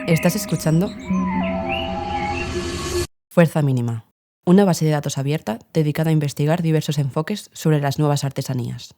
¿Estás escuchando? Fuerza Mínima, una base de datos abierta dedicada a investigar diversos enfoques sobre las nuevas artesanías.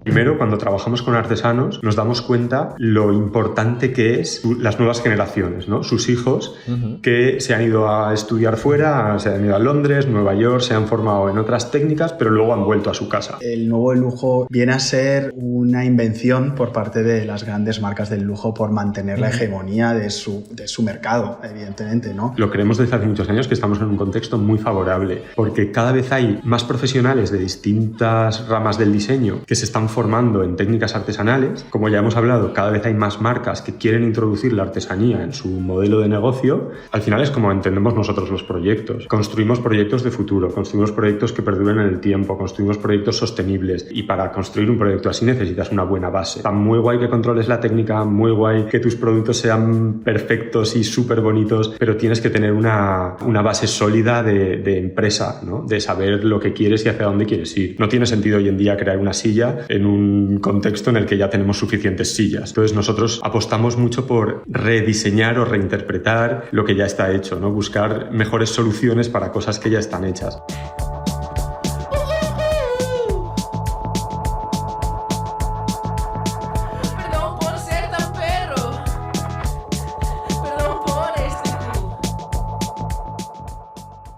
Primero, cuando trabajamos con artesanos, nos damos cuenta lo importante que es las nuevas generaciones, ¿no? Sus hijos que se han ido a estudiar fuera, se han ido a Londres, Nueva York, se han formado en otras técnicas, pero luego han vuelto a su casa. El nuevo lujo viene a ser una invención por parte de las grandes marcas del lujo por mantener la hegemonía de su mercado, evidentemente, ¿no? Lo creemos desde hace muchos años que estamos en un contexto muy favorable, porque cada vez hay más profesionales de distintas ramas del diseño que se están formando en técnicas artesanales. Como ya hemos hablado, cada vez hay más marcas que quieren introducir la artesanía en su modelo de negocio. Al final es como entendemos nosotros los proyectos. Construimos proyectos de futuro, construimos proyectos que perduren en el tiempo, construimos proyectos sostenibles, y para construir un proyecto así necesitas una buena base. Está muy guay que controles la técnica, muy guay que tus productos sean perfectos y súper bonitos, pero tienes que tener una base sólida de empresa, ¿no? De saber lo que quieres y hacia dónde quieres ir. No tiene sentido hoy en día crear una silla en un contexto en el que ya tenemos suficientes sillas. Entonces nosotros apostamos mucho por rediseñar o reinterpretar lo que ya está hecho, ¿no? Buscar mejores soluciones para cosas que ya están hechas.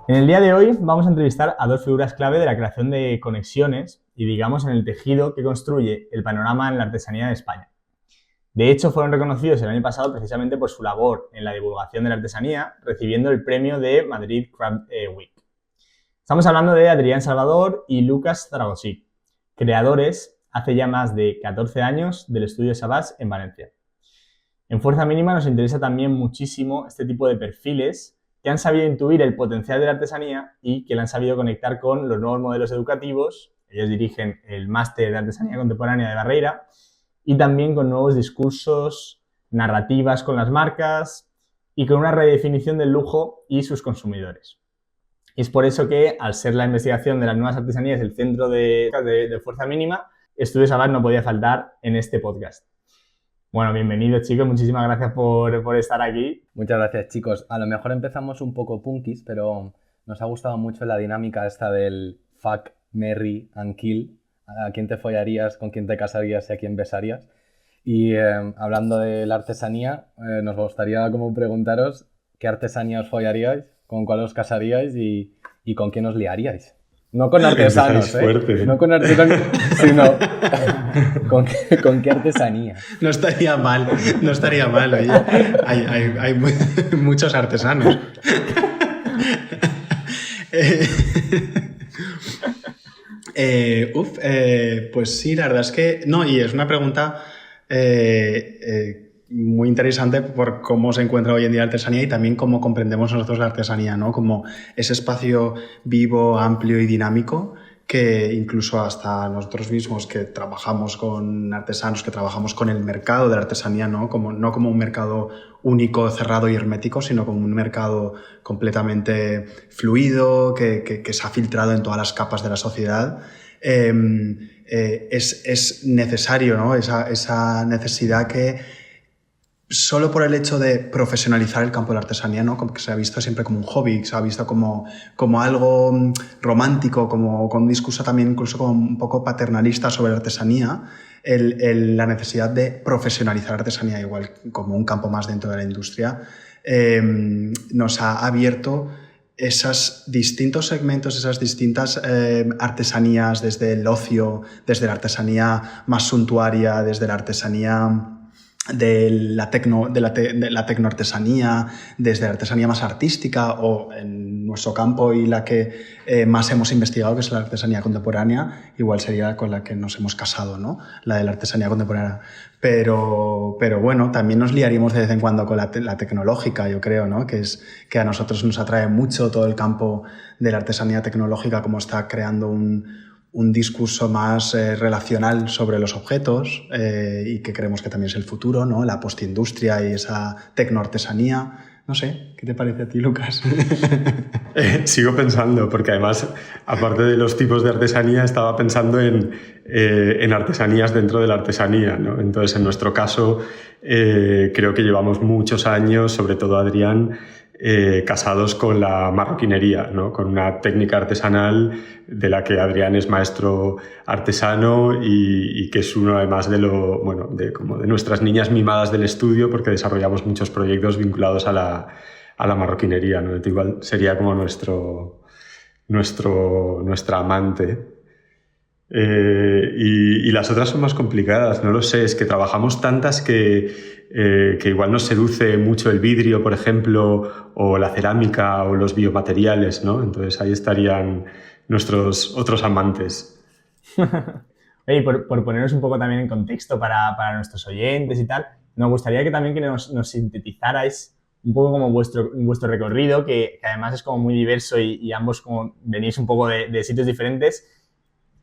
En el día de hoy vamos a entrevistar a dos figuras clave de la creación de conexiones y, digamos, en el tejido que construye el panorama en la artesanía de España. De hecho, fueron reconocidos el año pasado precisamente por su labor en la divulgación de la artesanía, recibiendo el premio de Madrid Craft Week. Estamos hablando de Adrián Salvador y Lucas Zaragosí, creadores hace ya más de 14 años del estudio Savage en Valencia. En Fuerza Mínima nos interesa también muchísimo este tipo de perfiles que han sabido intuir el potencial de la artesanía y que la han sabido conectar con los nuevos modelos educativos. Ellos dirigen el máster de artesanía contemporánea de Barreira y también con nuevos discursos, narrativas con las marcas y con una redefinición del lujo y sus consumidores. Y es por eso que, al ser la investigación de las nuevas artesanías el centro de Fuerza Mínima, Estudio Savage no podía faltar en este podcast. Bueno, bienvenidos, chicos. Muchísimas gracias por estar aquí. Muchas gracias, chicos. A lo mejor empezamos un poco punkis, pero nos ha gustado mucho la dinámica esta del fuck, marry and kill. A quién te follarías, con quién te casarías y a quién besarías. Y hablando de la artesanía, nos gustaría como preguntaros qué artesanía os follaríais, con cuál os casaríais y con quién os liaríais. No con artesanos, no con artesanos, sino con qué artesanía. No estaría mal, oye. Hay muchos artesanos. Pues sí, la verdad es que... No, y es una pregunta muy interesante por cómo se encuentra hoy en día la artesanía y también cómo comprendemos nosotros la artesanía, ¿no? Como ese espacio vivo, amplio y dinámico que incluso hasta nosotros mismos que trabajamos con artesanos, que trabajamos con el mercado de la artesanía, ¿no? No como un mercado único, cerrado y hermético, sino como un mercado completamente fluido, que se ha filtrado en todas las capas de la sociedad. Es necesario, ¿no? Esa necesidad que solo por el hecho de profesionalizar el campo de la artesanía, ¿no? Como que se ha visto siempre como un hobby, se ha visto como algo romántico, con un discurso también incluso como un poco paternalista sobre la artesanía, la necesidad de profesionalizar la artesanía igual como un campo más dentro de la industria, nos ha abierto esos distintos segmentos, esas distintas artesanías, desde el ocio, desde la artesanía más suntuaria, desde la artesanía de la tecnoartesanía, desde la artesanía más artística o en nuestro campo y la que más hemos investigado, que es la artesanía contemporánea, igual sería con la que nos hemos casado, ¿no? La de la artesanía contemporánea. Pero bueno, también nos liaríamos de vez en cuando con la tecnológica, yo creo, ¿no? Que a nosotros nos atrae mucho todo el campo de la artesanía tecnológica, como está creando un discurso más relacional sobre los objetos y que creemos que también es el futuro, ¿no? La postindustria y esa tecnoartesanía. No sé, ¿qué te parece a ti, Lucas? Sigo pensando, porque además, aparte de los tipos de artesanía, estaba pensando en artesanías dentro de la artesanía, ¿no? Entonces, en nuestro caso, creo que llevamos muchos años, sobre todo Adrián, casados con la marroquinería, ¿no? Con una técnica artesanal de la que Adrián es maestro artesano y que es uno además de nuestras niñas mimadas del estudio, porque desarrollamos muchos proyectos vinculados a la marroquinería, ¿no? Igual sería como nuestra amante. Y las otras son más complicadas, no lo sé, es que trabajamos tantas que igual nos seduce mucho el vidrio, por ejemplo, o la cerámica o los biomateriales, ¿no? Entonces ahí estarían nuestros otros amantes. Oye, por ponernos un poco también en contexto para nuestros oyentes y tal, nos gustaría que también nos sintetizarais un poco como vuestro recorrido, que además es como muy diverso y ambos como venís un poco de sitios diferentes,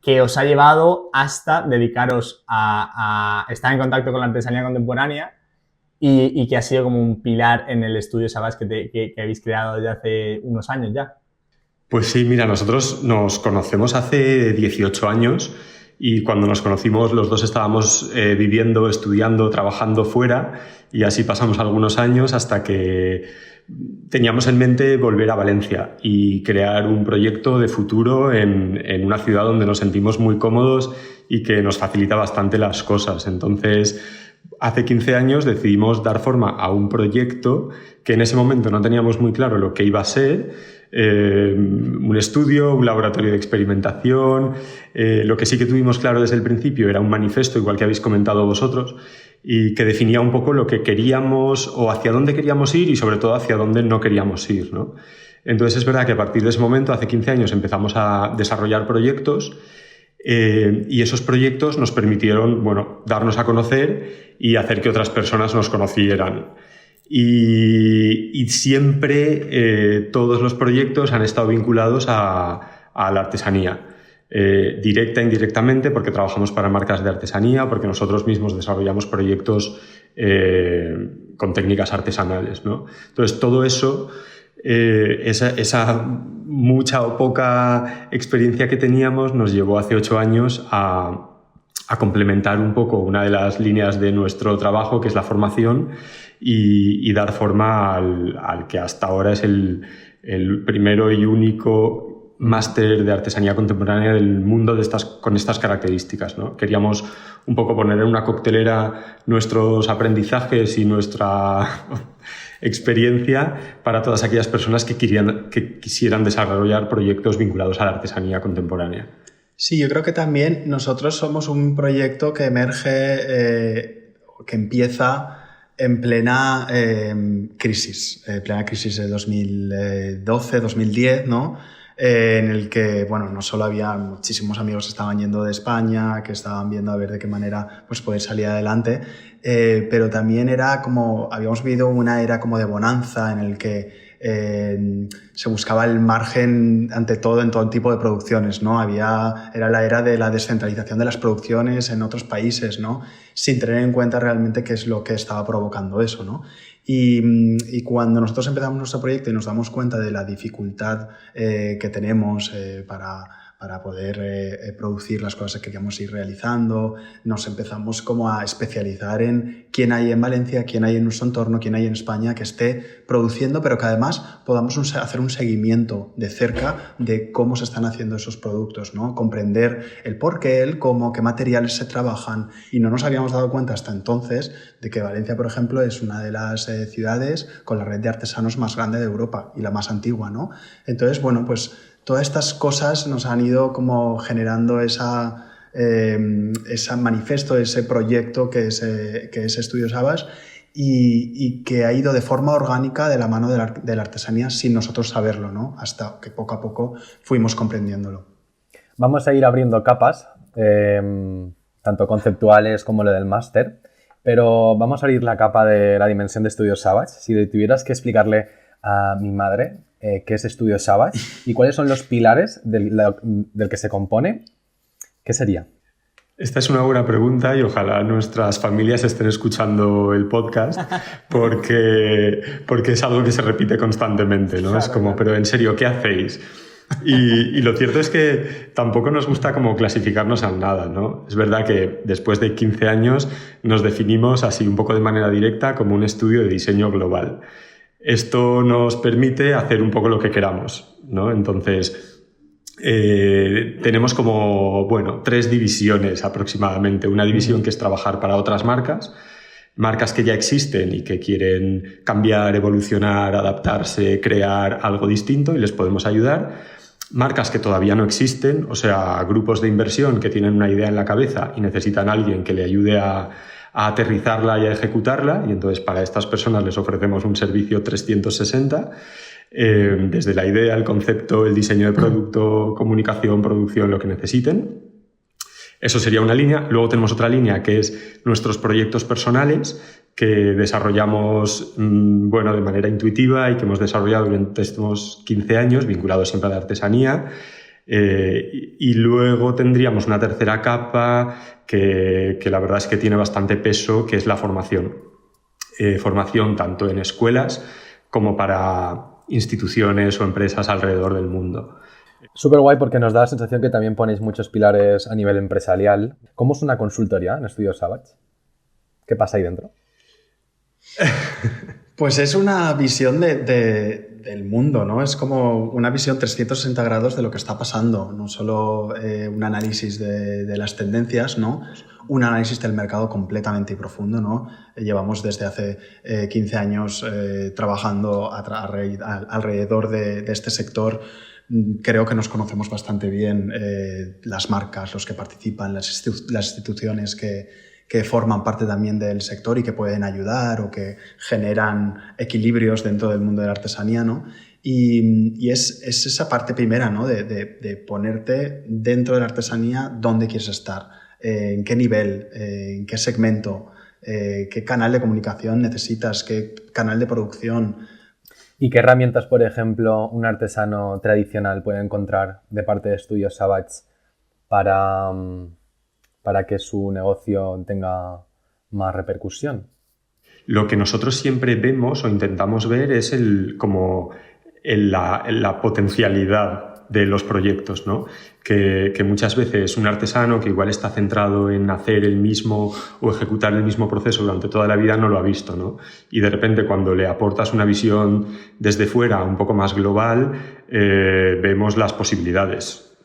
que os ha llevado hasta dedicaros a estar en contacto con la artesanía contemporánea y que ha sido como un pilar en el estudio Savage que habéis creado desde hace unos años ya. Pues sí, mira, nosotros nos conocemos hace 18 años y cuando nos conocimos los dos estábamos viviendo, estudiando, trabajando fuera y así pasamos algunos años hasta que teníamos en mente volver a Valencia y crear un proyecto de futuro en una ciudad donde nos sentimos muy cómodos y que nos facilita bastante las cosas. Entonces, hace 15 años decidimos dar forma a un proyecto que en ese momento no teníamos muy claro lo que iba a ser, un estudio, un laboratorio de experimentación. Lo que sí que tuvimos claro desde el principio era un manifiesto, igual que habéis comentado vosotros, y que definía un poco lo que queríamos o hacia dónde queríamos ir y sobre todo hacia dónde no queríamos ir, ¿no? Entonces es verdad que a partir de ese momento, hace 15 años, empezamos a desarrollar proyectos y esos proyectos nos permitieron, bueno, darnos a conocer y hacer que otras personas nos conocieran. Y siempre todos los proyectos han estado vinculados a la artesanía. Directa e indirectamente, porque trabajamos para marcas de artesanía, porque nosotros mismos desarrollamos proyectos con técnicas artesanales, ¿no? Entonces, todo eso, esa mucha o poca experiencia que teníamos, nos llevó hace 8 años a complementar un poco una de las líneas de nuestro trabajo, que es la formación, y dar forma al que hasta ahora es el primero y único máster de artesanía contemporánea del mundo con estas características, ¿no? Queríamos un poco poner en una coctelera nuestros aprendizajes y nuestra experiencia para todas aquellas personas que quisieran desarrollar proyectos vinculados a la artesanía contemporánea. Sí, yo creo que también nosotros somos un proyecto que emerge, que empieza en plena crisis de 2012-2010, ¿no? En el que, bueno, no solo había muchísimos amigos que estaban yendo de España, que estaban viendo a ver de qué manera pues, poder salir adelante, pero también era como, habíamos vivido una era como de bonanza en el que se buscaba el margen ante todo en todo tipo de producciones, ¿no? Era la era de la descentralización de las producciones en otros países, ¿no? Sin tener en cuenta realmente qué es lo que estaba provocando eso, ¿no? Y cuando nosotros empezamos nuestro proyecto y nos damos cuenta de la dificultad que tenemos para poder producir las cosas que queríamos ir realizando, nos empezamos como a especializar en quién hay en Valencia, quién hay en nuestro entorno, quién hay en España que esté produciendo, pero que además podamos hacer un seguimiento de cerca de cómo se están haciendo esos productos, ¿no? Comprender el por qué, el cómo, qué materiales se trabajan, y no nos habíamos dado cuenta hasta entonces de que Valencia, por ejemplo, es una de las ciudades con la red de artesanos más grande de Europa y la más antigua, ¿no? Entonces, bueno, pues todas estas cosas nos han ido como generando esa ese manifiesto, ese proyecto que es Estudio Savage, y que ha ido de forma orgánica de la mano de la artesanía sin nosotros saberlo, ¿no? Hasta que poco a poco fuimos comprendiéndolo. Vamos a ir abriendo capas, tanto conceptuales como lo del máster, pero vamos a abrir la capa de la dimensión de Estudio Savage. Si tuvieras que explicarle a mi madre qué es Estudio Savage y cuáles son los pilares del que se compone, ¿qué sería? Esta es una buena pregunta y ojalá nuestras familias estén escuchando el podcast porque es algo que se repite constantemente, ¿no? Claro, es como, pero en serio, ¿qué hacéis? Y lo cierto es que tampoco nos gusta como clasificarnos en nada, ¿no? Es verdad que después de 15 años nos definimos así un poco de manera directa como un estudio de diseño global. Esto nos permite hacer un poco lo que queramos, ¿no? Entonces, tenemos como, 3 divisiones aproximadamente. Una división que es trabajar para otras marcas que ya existen y que quieren cambiar, evolucionar, adaptarse, crear algo distinto y les podemos ayudar. Marcas que todavía no existen, o sea, grupos de inversión que tienen una idea en la cabeza y necesitan a alguien que le ayude a aterrizarla y a ejecutarla, y entonces para estas personas les ofrecemos un servicio 360, desde la idea, el concepto, el diseño de producto, comunicación, producción, lo que necesiten. Eso sería una línea. Luego tenemos otra línea que es nuestros proyectos personales que desarrollamos de manera intuitiva y que hemos desarrollado durante estos 15 años, vinculados siempre a la artesanía. Y luego tendríamos una tercera capa que la verdad es que tiene bastante peso, que es la formación. Formación tanto en escuelas como para instituciones o empresas alrededor del mundo. Súper guay porque nos da la sensación que también ponéis muchos pilares a nivel empresarial. ¿Cómo es una consultoría en Estudio Savage? ¿Qué pasa ahí dentro? Pues es una visión del mundo, ¿no? Es como una visión 360 grados de lo que está pasando, no solo un análisis de las tendencias, ¿no? Un análisis del mercado completamente y profundo, ¿no? Llevamos desde hace 15 años trabajando alrededor de este sector. Creo que nos conocemos bastante bien, las marcas, los que participan, las instituciones que forman parte también del sector y que pueden ayudar o que generan equilibrios dentro del mundo de la artesanía, ¿no? Y es esa parte primera, ¿no? de ponerte dentro de la artesanía dónde quieres estar, en qué nivel, en qué segmento, qué canal de comunicación necesitas, qué canal de producción. ¿Y qué herramientas, por ejemplo, un artesano tradicional puede encontrar de parte de Estudio Savage para que su negocio tenga más repercusión? Lo que nosotros siempre vemos o intentamos ver es la potencialidad de los proyectos, ¿no? Que muchas veces un artesano que igual está centrado en hacer el mismo o ejecutar el mismo proceso durante toda la vida no lo ha visto, ¿no? Y de repente cuando le aportas una visión desde fuera un poco más global, vemos las posibilidades.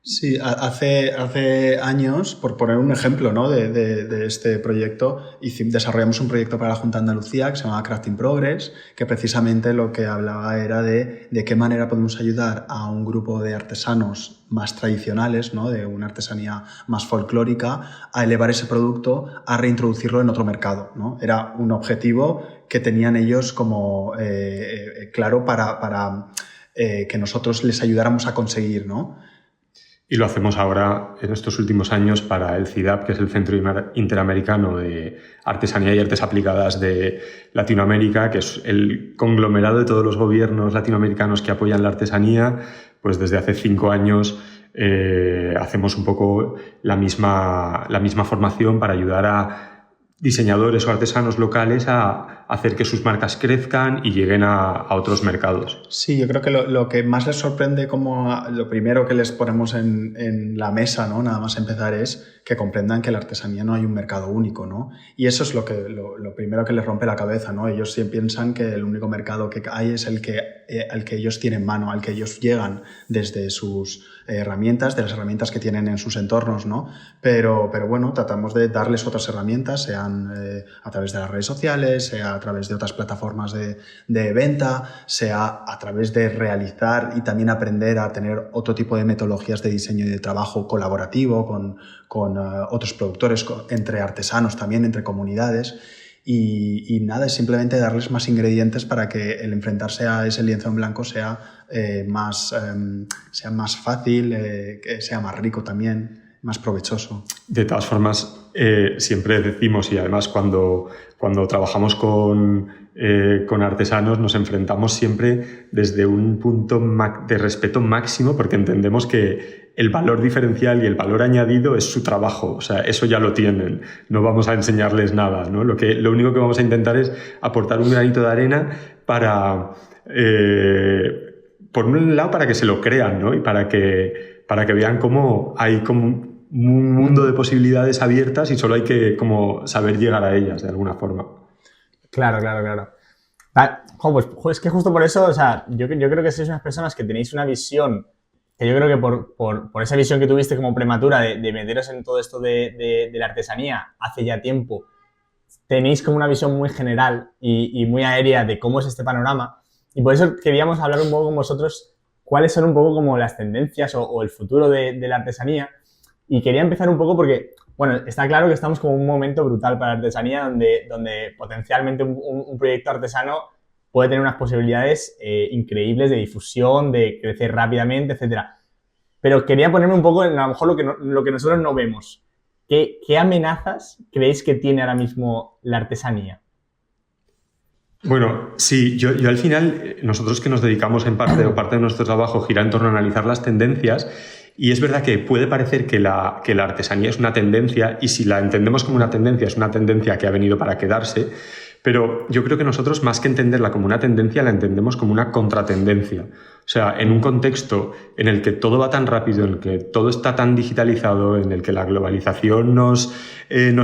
Sí, hace años, por poner un ejemplo, ¿no? de este proyecto, desarrollamos un proyecto para la Junta de Andalucía que se llamaba Crafting Progress, que precisamente lo que hablaba era de qué manera podemos ayudar a un grupo de artesanos más tradicionales, ¿no? De una artesanía más folclórica, a elevar ese producto, a reintroducirlo en otro mercado, ¿no? Era un objetivo que tenían ellos como claro para que nosotros les ayudáramos a conseguir, ¿no? Y lo hacemos ahora, en estos últimos años, para el CIDAP, que es el Centro Interamericano de Artesanía y Artes Aplicadas de Latinoamérica, que es el conglomerado de todos los gobiernos latinoamericanos que apoyan la artesanía. Pues desde hace 5 años hacemos un poco la misma formación para ayudar a diseñadores o artesanos locales a hacer que sus marcas crezcan y lleguen a otros mercados. Sí, yo creo que lo que más les sorprende, como lo primero que les ponemos en la mesa, ¿no? Nada más empezar, es que comprendan que en la artesanía no hay un mercado único, ¿no? Y eso es lo primero que les rompe la cabeza, ¿no? Ellos sí piensan que el único mercado que hay es al que ellos tienen mano, al que ellos llegan desde sus herramientas, de las herramientas que tienen en sus entornos, ¿no? Pero bueno, tratamos de darles otras herramientas, sean sean a través de las redes sociales, sea a través de otras plataformas de venta, sea a través de realizar y también aprender a tener otro tipo de metodologías de diseño y de trabajo colaborativo con otros productores, entre artesanos también, entre comunidades. Y nada, es simplemente darles más ingredientes para que el enfrentarse a ese lienzo en blanco sea más fácil, que sea más rico también, más provechoso. De todas formas, siempre decimos, y además cuando trabajamos con artesanos nos enfrentamos siempre desde un punto de respeto máximo, porque entendemos que el valor diferencial y el valor añadido es su trabajo, o sea, eso ya lo tienen, no vamos a enseñarles nada, ¿no? Lo único que vamos a intentar es aportar un granito de arena para, por un lado, para que se lo crean, ¿no? Y para que vean cómo hay como un mundo de posibilidades abiertas y solo hay que como saber llegar a ellas de alguna forma. Claro. Pues es que justo por eso, o sea, yo creo que sois unas personas que tenéis una visión, que yo creo que por esa visión que tuviste como prematura de meteros en todo esto de la artesanía hace ya tiempo, tenéis como una visión muy general y muy aérea de cómo es este panorama, y por eso queríamos hablar un poco con vosotros cuáles son un poco como las tendencias o el futuro de la artesanía. Y quería empezar un poco porque, bueno, está claro que estamos como en un momento brutal para la artesanía donde potencialmente un proyecto artesano puede tener unas posibilidades increíbles de difusión, de crecer rápidamente, etc. Pero quería ponerme un poco en a lo mejor lo que nosotros no vemos. ¿Qué amenazas creéis que tiene ahora mismo la artesanía? Bueno, sí, yo al final, nosotros que nos dedicamos en parte de nuestro trabajo gira en torno a analizar las tendencias, y es verdad que puede parecer que la artesanía es una tendencia, y si la entendemos como una tendencia, es una tendencia que ha venido para quedarse, pero yo creo que nosotros, más que entenderla como una tendencia, la entendemos como una contratendencia. O sea, en un contexto en el que todo va tan rápido, en el que todo está tan digitalizado, en el que la globalización nos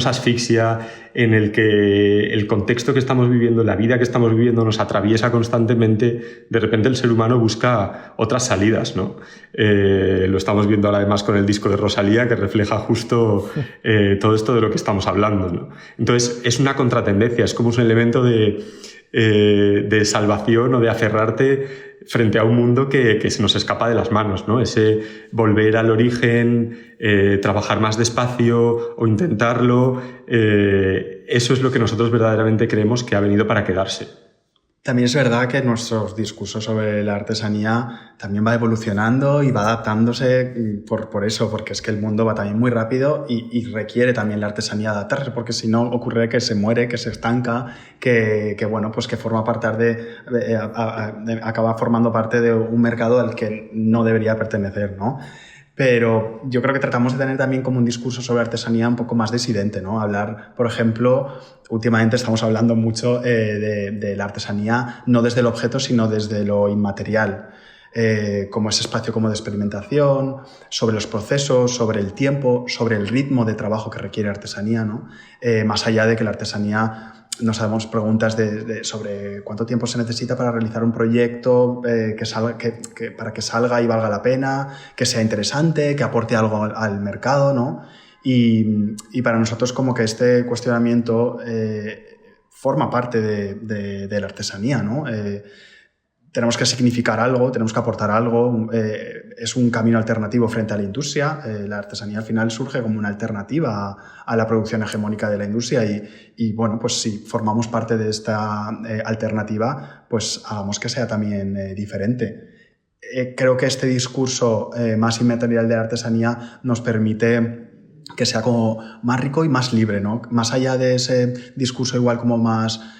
asfixia, en el que el contexto que estamos viviendo, la vida que estamos viviendo nos atraviesa constantemente, de repente el ser humano busca otras salidas, ¿no? Lo estamos viendo ahora además con el disco de Rosalía, que refleja justo todo esto de lo que estamos hablando, ¿no? Entonces, es una contratendencia, es como un elemento de salvación o de aferrarte frente a un mundo que se nos escapa de las manos, ¿no? Ese volver al origen, trabajar más despacio o intentarlo, eso es lo que nosotros verdaderamente creemos que ha venido para quedarse. También es verdad que nuestros discursos sobre la artesanía también va evolucionando y va adaptándose por eso, porque es que el mundo va también muy rápido y requiere también la artesanía adaptarse, porque si no ocurre que se muere, que se estanca, que bueno, pues que forma parte acaba formando parte de un mercado al que no debería pertenecer, ¿no? Pero yo creo que tratamos de tener también como un discurso sobre artesanía un poco más disidente, ¿no? Hablar, por ejemplo, últimamente estamos hablando mucho de la artesanía no desde el objeto, sino desde lo inmaterial, como ese espacio como de experimentación, sobre los procesos, sobre el tiempo, sobre el ritmo de trabajo que requiere artesanía, ¿no? Más allá de que la artesanía nos hagamos preguntas sobre cuánto tiempo se necesita para realizar un proyecto para que salga y valga la pena, que sea interesante, que aporte algo al mercado, ¿no? Y para nosotros como que este cuestionamiento forma parte de la artesanía, ¿no? Tenemos que significar algo, tenemos que aportar algo, es un camino alternativo frente a la industria. La artesanía al final surge como una alternativa a la producción hegemónica de la industria y bueno, pues si formamos parte de esta alternativa, pues hagamos que sea también diferente. Creo que este discurso más inmaterial de la artesanía nos permite que sea como más rico y más libre, ¿no? Más allá de ese discurso igual como más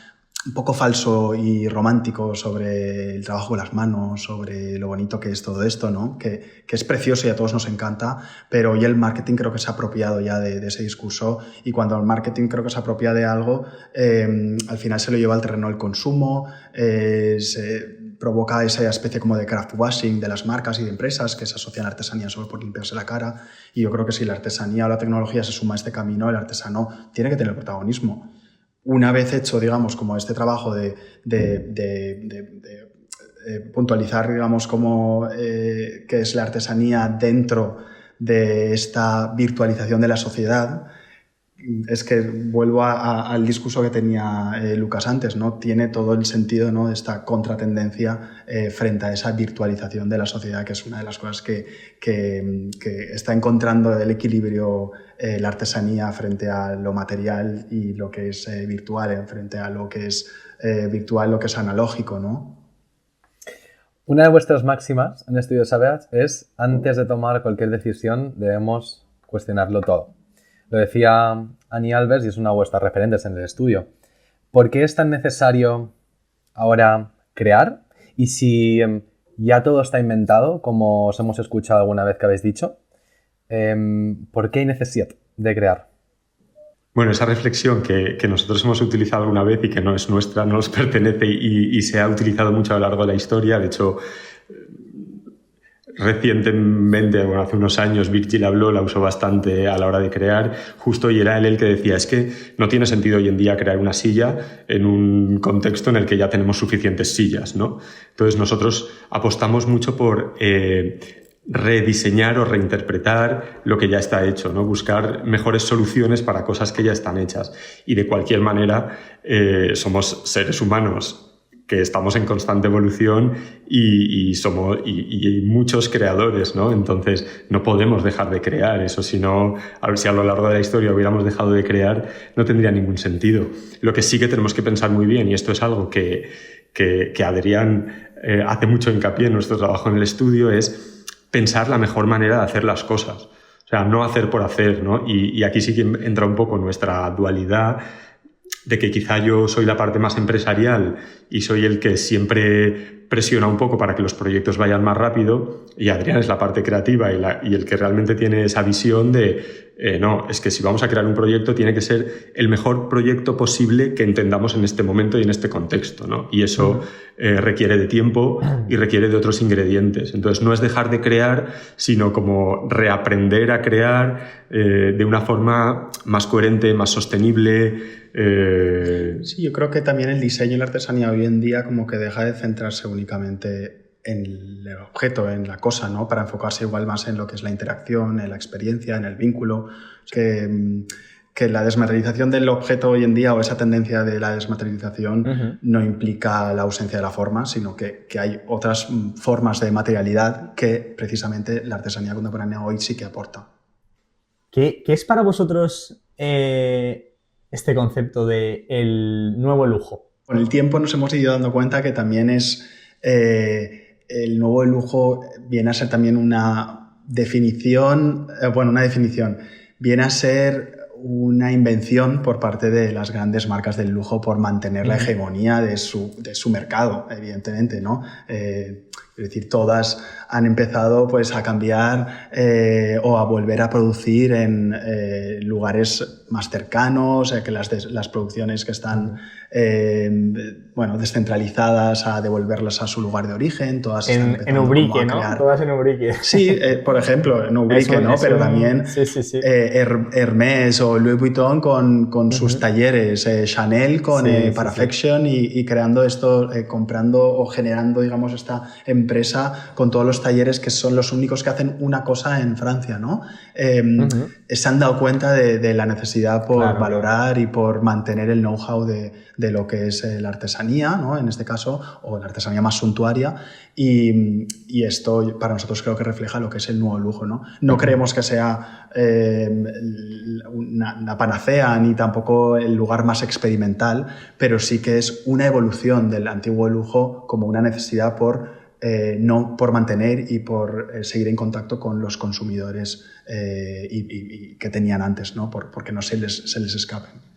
un poco falso y romántico sobre el trabajo con las manos, sobre lo bonito que es todo esto, ¿no? Que es precioso y a todos nos encanta, pero hoy el marketing creo que se ha apropiado ya de ese discurso, y cuando el marketing creo que se apropia de algo, al final se lo lleva al terreno del consumo, se provoca esa especie como de craft washing de las marcas y de empresas que se asocian a la artesanía solo por limpiarse la cara, y yo creo que si la artesanía o la tecnología se suma a este camino, el artesano tiene que tener protagonismo. Una vez hecho, digamos, como este trabajo de puntualizar, digamos, cómo qué es la artesanía dentro de esta virtualización de la sociedad, es que vuelvo al discurso que tenía Lucas antes, ¿no? Tiene todo el sentido, ¿no?, de esta contratendencia frente a esa virtualización de la sociedad, que es una de las cosas que está encontrando el equilibrio la artesanía frente a lo material y lo que es virtual, frente a lo que es virtual, lo que es analógico, ¿no? Una de vuestras máximas en Estudio Savage es: antes de tomar cualquier decisión debemos cuestionarlo todo. Lo decía Annie Albers y es una de vuestras referentes en el estudio. ¿Por qué es tan necesario ahora crear? Y si ya todo está inventado, como os hemos escuchado alguna vez que habéis dicho, ¿por qué hay necesidad de crear? Bueno, esa reflexión que nosotros hemos utilizado alguna vez y que no es nuestra, no nos pertenece y se ha utilizado mucho a lo largo de la historia. De hecho, recientemente, bueno, hace unos años, Virgil Abloh la usó bastante a la hora de crear, justo, y era él el que decía: es que no tiene sentido hoy en día crear una silla en un contexto en el que ya tenemos suficientes sillas, ¿no? Entonces nosotros apostamos mucho por rediseñar o reinterpretar lo que ya está hecho, ¿no? Buscar mejores soluciones para cosas que ya están hechas. Y de cualquier manera, somos seres humanos que estamos en constante evolución y muchos creadores, ¿no? Entonces no podemos dejar de crear. Eso, si a lo largo de la historia hubiéramos dejado de crear, no tendría ningún sentido. Lo que sí que tenemos que pensar muy bien, y esto es algo que Adrián hace mucho hincapié en nuestro trabajo en el estudio, es pensar la mejor manera de hacer las cosas. O sea, no hacer por hacer, ¿no? Y aquí sí que entra un poco nuestra dualidad, de que quizá yo soy la parte más empresarial y soy el que siempre presiona un poco para que los proyectos vayan más rápido, y Adrián es la parte creativa y el que realmente tiene esa visión de no, es que si vamos a crear un proyecto tiene que ser el mejor proyecto posible que entendamos en este momento y en este contexto, ¿no? Y eso requiere de tiempo y requiere de otros ingredientes. Entonces no es dejar de crear, sino como reaprender a crear de una forma más coherente, más sostenible. Sí, yo creo que también el diseño y la artesanía hoy en día como que deja de centrarse únicamente en el objeto, en la cosa, ¿no? Para enfocarse igual más en lo que es la interacción, en la experiencia, en el vínculo, que la desmaterialización del objeto hoy en día, o esa tendencia de la desmaterialización, no implica la ausencia de la forma, sino que hay otras formas de materialidad que precisamente la artesanía contemporánea hoy sí que aporta. ¿Qué es para vosotros este concepto de el nuevo lujo? Con el tiempo nos hemos ido dando cuenta que también es el nuevo lujo viene a ser también una definición, viene a ser una invención por parte de las grandes marcas del lujo por mantener la hegemonía de su mercado, evidentemente, ¿no? Es decir, todas han empezado pues, a cambiar o a volver a producir en lugares más cercanos, que las producciones que están descentralizadas, a devolverlas a su lugar de origen, todas están en Ubrique, ¿no? Todas en Ubrique. Sí, por ejemplo, en Ubrique, ¿no? Pero también Hermès o Louis Vuitton con sus talleres, Chanel con Paraffection y creando esto, comprando o generando, digamos, esta empresa con todos los talleres que son los únicos que hacen una cosa en Francia, ¿no? Se han dado cuenta de la necesidad por valorar y por mantener el know-how de lo que es la artesanía, ¿no? En este caso, o la artesanía más suntuaria, y esto para nosotros creo que refleja lo que es el nuevo lujo, ¿no? No creemos que sea una panacea ni tampoco el lugar más experimental, pero sí que es una evolución del antiguo lujo como una necesidad por mantener y por seguir en contacto con los consumidores y que tenían antes, ¿no? Porque no se les escapen.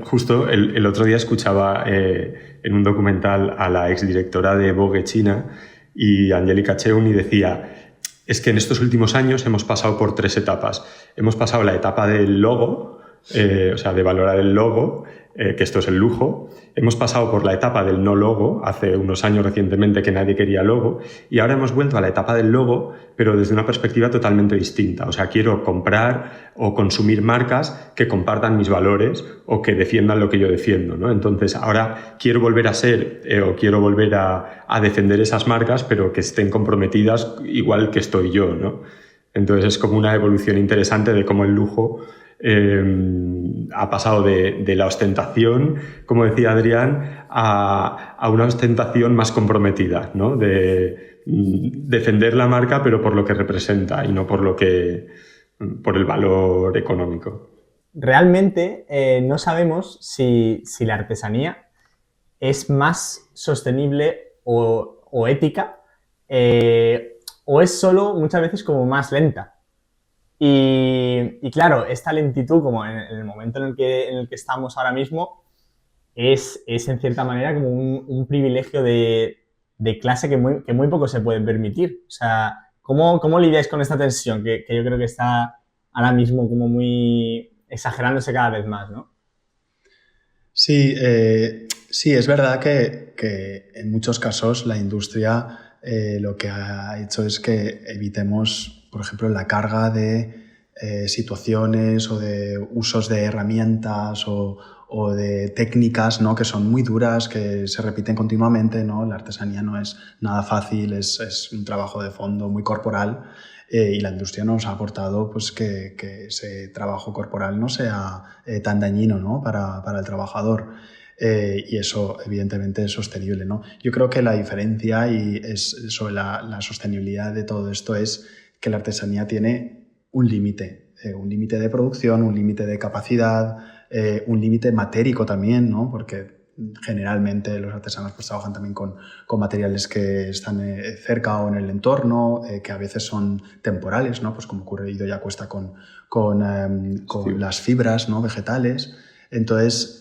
Justo el otro día escuchaba en un documental a la exdirectora de Vogue China, y Angélica Cheung, y decía: es que en estos últimos años hemos pasado por 3 etapas. Hemos pasado la etapa del logo, de valorar el logo, que esto es el lujo. Hemos pasado por la etapa del no logo, hace unos años recientemente que nadie quería logo, y ahora hemos vuelto a la etapa del logo, pero desde una perspectiva totalmente distinta. O sea, quiero comprar o consumir marcas que compartan mis valores o que defiendan lo que yo defiendo, ¿no? Entonces, ahora quiero volver a ser o quiero volver a defender esas marcas, pero que estén comprometidas igual que estoy yo, ¿no? Entonces, es como una evolución interesante de cómo el lujo ha pasado de la ostentación, como decía Adrián, a una ostentación más comprometida, ¿no? De defender la marca, pero por lo que representa y no por el valor económico. Realmente no sabemos si la artesanía es más sostenible o ética, o es solo muchas veces como más lenta. Y claro, esta lentitud, como en el momento en el que estamos ahora mismo, es en cierta manera como un privilegio de clase que muy poco se puede permitir. O sea, ¿cómo lidiáis con esta tensión que yo creo que está ahora mismo como muy exagerándose cada vez más, ¿no? Sí, es verdad que en muchos casos la industria lo que ha hecho es que evitemos, por ejemplo, la carga de situaciones o de usos de herramientas o de técnicas, ¿no? Que son muy duras, que se repiten continuamente, ¿no? La artesanía no es nada fácil, es un trabajo de fondo muy corporal. Y la industria nos ha aportado pues, que ese trabajo corporal no sea tan dañino, ¿no? para el trabajador. Y eso, evidentemente, es sostenible, ¿no? Yo creo que la diferencia sobre la sostenibilidad de todo esto es que la artesanía tiene un límite de producción, un límite de capacidad, un límite matérico también, ¿no? Porque generalmente los artesanos pues, trabajan también con materiales que están cerca o en el entorno, que a veces son temporales, ¿no? Pues como ocurre Idoia Cuesta con las fibras, ¿no? Vegetales. Entonces,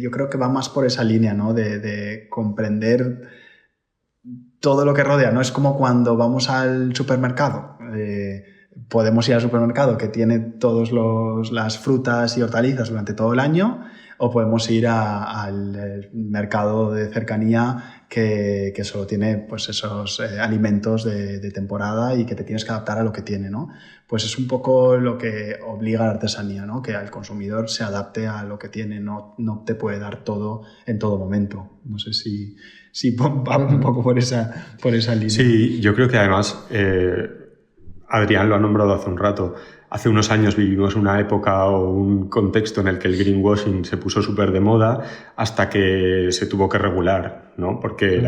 yo creo que va más por esa línea, ¿no? de comprender todo lo que rodea. No es como cuando vamos al supermercado. Podemos ir al supermercado que tiene todas las frutas y hortalizas durante todo el año, o podemos ir al mercado de cercanía que solo tiene pues, esos alimentos de temporada y que te tienes que adaptar a lo que tiene, ¿no? Pues es un poco lo que obliga a la artesanía, ¿no? Que al consumidor se adapte a lo que tiene, no te puede dar todo en todo momento. No sé si va un poco por esa línea. Sí, yo creo que además, Adrián lo ha nombrado hace un rato, hace unos años vivimos una época o un contexto en el que el greenwashing se puso súper de moda hasta que se tuvo que regular, ¿no? Porque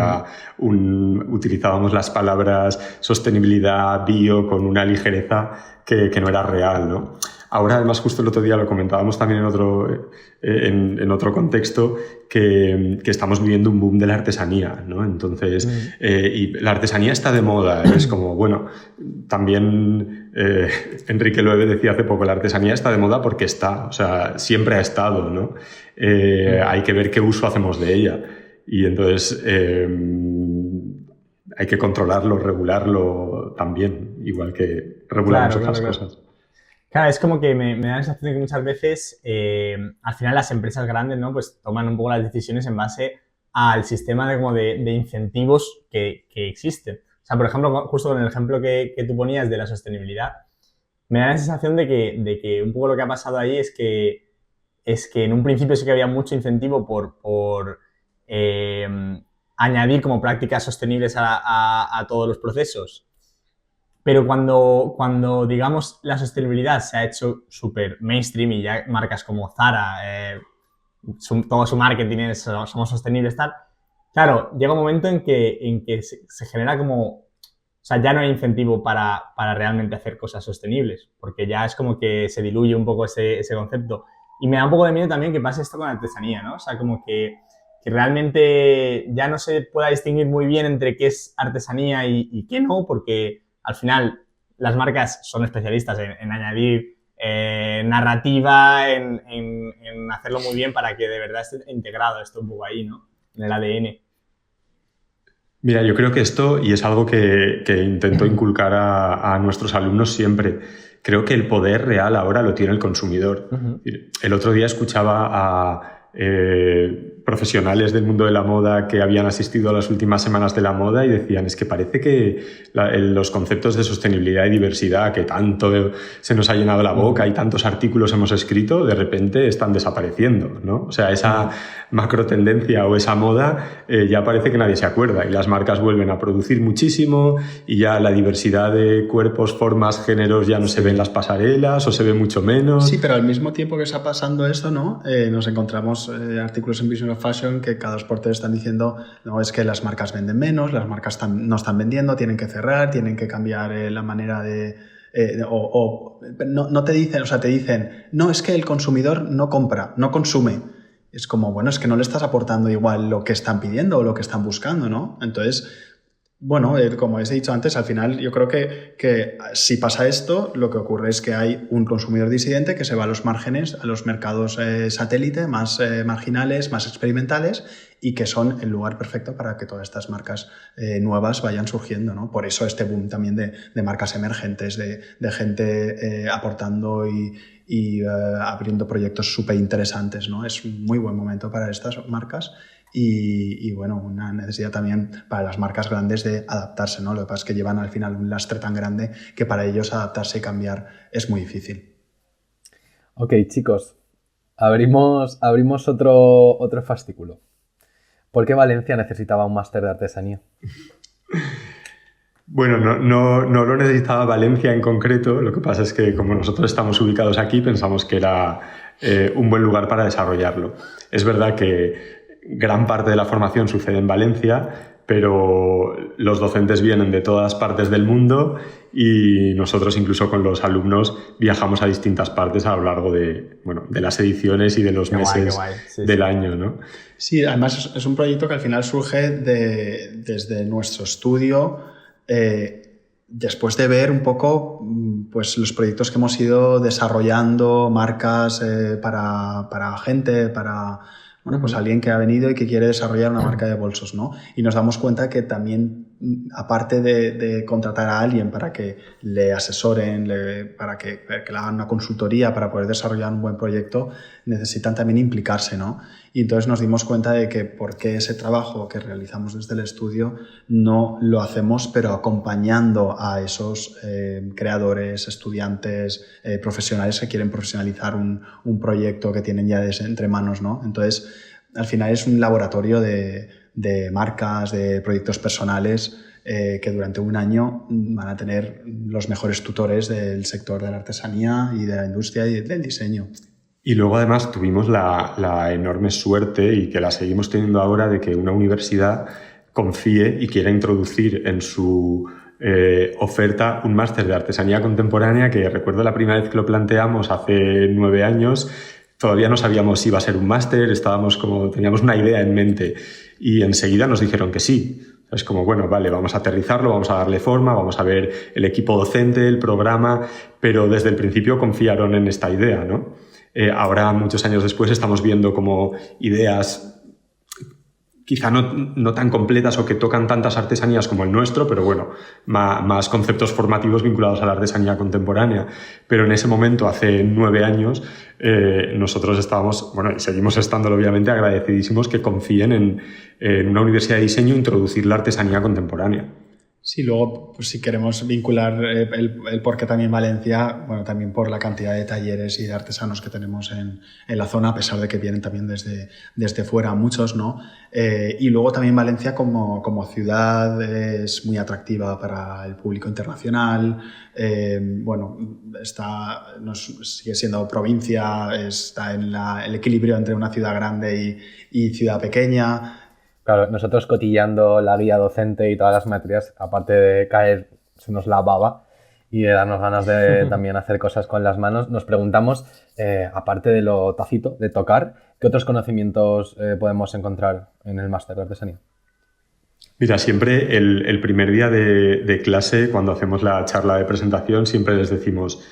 utilizábamos las palabras sostenibilidad, bio, con una ligereza que no era real, ¿no? Ahora, además, justo el otro día lo comentábamos también en otro contexto, que estamos viviendo un boom de la artesanía, ¿no? Entonces, y la artesanía está de moda. Es como, bueno, también Enrique Loewe decía hace poco, la artesanía está de moda porque está, o sea, siempre ha estado, ¿no? Hay que ver qué uso hacemos de ella. Y entonces hay que controlarlo, regularlo también, igual que regulamos otras cosas. Claro, es como que me da la sensación de que muchas veces al final las empresas grandes, ¿no? Pues toman un poco las decisiones en base al sistema de incentivos que existen. O sea, por ejemplo, justo con el ejemplo que tú ponías de la sostenibilidad, me da la sensación de que un poco lo que ha pasado ahí es que en un principio sí que había mucho incentivo por añadir como prácticas sostenibles a todos los procesos. Pero cuando, digamos, la sostenibilidad se ha hecho súper mainstream y ya marcas como Zara, todo su marketing es somos sostenibles, tal, claro, llega un momento en que se genera como, o sea, ya no hay incentivo para realmente hacer cosas sostenibles, porque ya es como que se diluye un poco ese concepto. Y me da un poco de miedo también que pase esto con la artesanía, ¿no? O sea, como que realmente ya no se pueda distinguir muy bien entre qué es artesanía y qué no, porque al final las marcas son especialistas en añadir narrativa, en hacerlo muy bien para que de verdad esté integrado esto un poco ahí, ¿no? En el ADN. Mira, yo creo que esto, y es algo que intento inculcar a nuestros alumnos siempre, creo que el poder real ahora lo tiene el consumidor. El otro día escuchaba profesionales del mundo de la moda que habían asistido a las últimas semanas de la moda y decían, es que parece que los conceptos de sostenibilidad y diversidad que tanto se nos ha llenado la boca y tantos artículos hemos escrito, de repente están desapareciendo, ¿no? O sea, esa macro tendencia o esa moda ya parece que nadie se acuerda y las marcas vuelven a producir muchísimo y ya la diversidad de cuerpos, formas, géneros ya no se ve en las pasarelas o se ve mucho menos. Sí, pero al mismo tiempo que está pasando esto, ¿no? Nos encontramos artículos en Business of Fashion que cada 2 por 3 están diciendo, no, es que las marcas venden menos, las marcas no están vendiendo, tienen que cerrar, tienen que cambiar la manera de... no te dicen, o sea, te dicen, no, es que el consumidor no compra, no consume. Es como, bueno, es que no le estás aportando igual lo que están pidiendo o lo que están buscando, ¿no? Entonces... Bueno, como os he dicho antes, al final yo creo que si pasa esto, lo que ocurre es que hay un consumidor disidente que se va a los márgenes, a los mercados satélite, más marginales, más experimentales, y que son el lugar perfecto para que todas estas marcas nuevas vayan surgiendo, ¿no? Por eso este boom también de marcas emergentes, de gente aportando y abriendo proyectos súper interesantes, ¿no? Es un muy buen momento para estas marcas. Y bueno, una necesidad también para las marcas grandes de adaptarse, ¿no? Lo que pasa es que llevan al final un lastre tan grande que para ellos adaptarse y cambiar es muy difícil. Ok, chicos, abrimos otro fascículo. ¿Por qué Valencia necesitaba un máster de artesanía? Bueno, no lo necesitaba Valencia en concreto, lo que pasa es que como nosotros estamos ubicados aquí pensamos que era un buen lugar para desarrollarlo. Es verdad que gran parte de la formación sucede en Valencia, pero los docentes vienen de todas partes del mundo y nosotros incluso con los alumnos viajamos a distintas partes a lo largo de las ediciones y de los meses del año, ¿no? Sí, además es un proyecto que al final surge desde nuestro estudio, después de ver un poco pues, los proyectos que hemos ido desarrollando, marcas para gente, para... Bueno, pues alguien que ha venido y que quiere desarrollar una marca de bolsos, ¿no? Y nos damos cuenta que también, aparte de contratar a alguien para que le asesoren, para que le hagan una consultoría para poder desarrollar un buen proyecto, necesitan también implicarse, ¿no? Y entonces nos dimos cuenta de que por qué ese trabajo que realizamos desde el estudio no lo hacemos, pero acompañando a esos creadores, estudiantes, profesionales que quieren profesionalizar un proyecto que tienen ya entre manos, ¿no? Entonces, al final es un laboratorio de marcas, de proyectos personales que durante un año van a tener los mejores tutores del sector de la artesanía y de la industria y del diseño. Y luego además tuvimos la enorme suerte, y que la seguimos teniendo ahora, de que una universidad confíe y quiera introducir en su oferta un máster de artesanía contemporánea, que recuerdo la primera vez que lo planteamos hace 9 años, todavía no sabíamos si iba a ser un máster, teníamos una idea en mente y enseguida nos dijeron que sí. Es como, bueno, vale, vamos a aterrizarlo, vamos a darle forma, vamos a ver el equipo docente, el programa, pero desde el principio confiaron en esta idea, ¿no? Ahora, muchos años después, estamos viendo como ideas quizá no tan completas o que tocan tantas artesanías como el nuestro, pero bueno, más conceptos formativos vinculados a la artesanía contemporánea. Pero en ese momento, hace 9 años, nosotros estábamos, bueno, y seguimos estándolo obviamente, agradecidísimos que confíen en una universidad de diseño introducir la artesanía contemporánea. Sí, luego, pues si queremos vincular el por qué también Valencia, bueno, también por la cantidad de talleres y de artesanos que tenemos en la zona, a pesar de que vienen también desde fuera muchos, ¿no? Y luego también Valencia como ciudad es muy atractiva para el público internacional, bueno, sigue siendo provincia, está en el equilibrio entre una ciudad grande y ciudad pequeña. Claro, nosotros cotillando la guía docente y todas las materias, aparte de caer, se nos la baba y de darnos ganas de también hacer cosas con las manos, nos preguntamos, aparte de lo tácito, de tocar, ¿qué otros conocimientos podemos encontrar en el máster de artesanía? Mira, siempre el primer día de clase, cuando hacemos la charla de presentación, siempre les decimos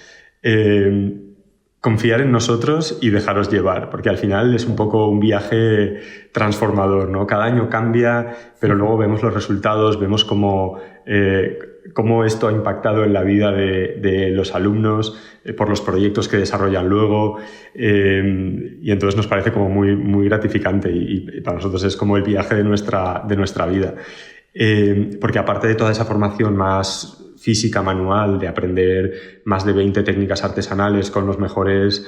confiar en nosotros y dejaros llevar, porque al final es un poco un viaje transformador, ¿no? Cada año cambia, pero luego vemos los resultados, vemos cómo cómo esto ha impactado en la vida de los alumnos por los proyectos que desarrollan luego, y entonces nos parece como muy, muy gratificante y para nosotros es como el viaje de nuestra vida. Porque aparte de toda esa formación más física, manual, de aprender más de 20 técnicas artesanales con los mejores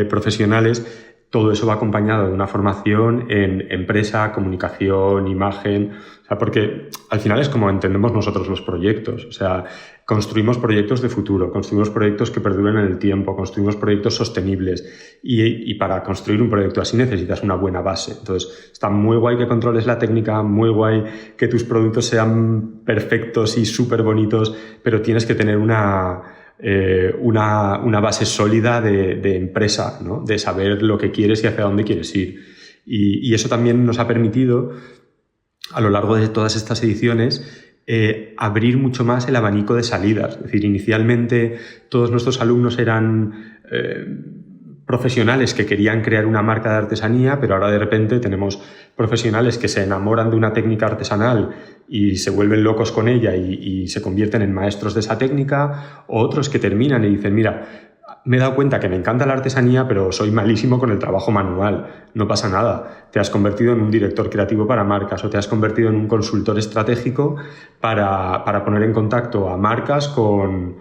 profesionales, todo eso va acompañado de una formación en empresa, comunicación, imagen, o sea, porque al final es como entendemos nosotros los proyectos, o sea, construimos proyectos de futuro, construimos proyectos que perduren en el tiempo, construimos proyectos sostenibles y para construir un proyecto así necesitas una buena base. Entonces, está muy guay que controles la técnica, muy guay que tus productos sean perfectos y súper bonitos, pero tienes que tener una base sólida de empresa, ¿no? De saber lo que quieres y hacia dónde quieres ir. Y eso también nos ha permitido, a lo largo de todas estas ediciones, abrir mucho más el abanico de salidas. Es decir, inicialmente todos nuestros alumnos eran profesionales que querían crear una marca de artesanía, pero ahora de repente tenemos profesionales que se enamoran de una técnica artesanal y se vuelven locos con ella y se convierten en maestros de esa técnica, o otros que terminan y dicen, mira, me he dado cuenta que me encanta la artesanía, pero soy malísimo con el trabajo manual. No pasa nada. Te has convertido en un director creativo para marcas o te has convertido en un consultor estratégico para poner en contacto a marcas con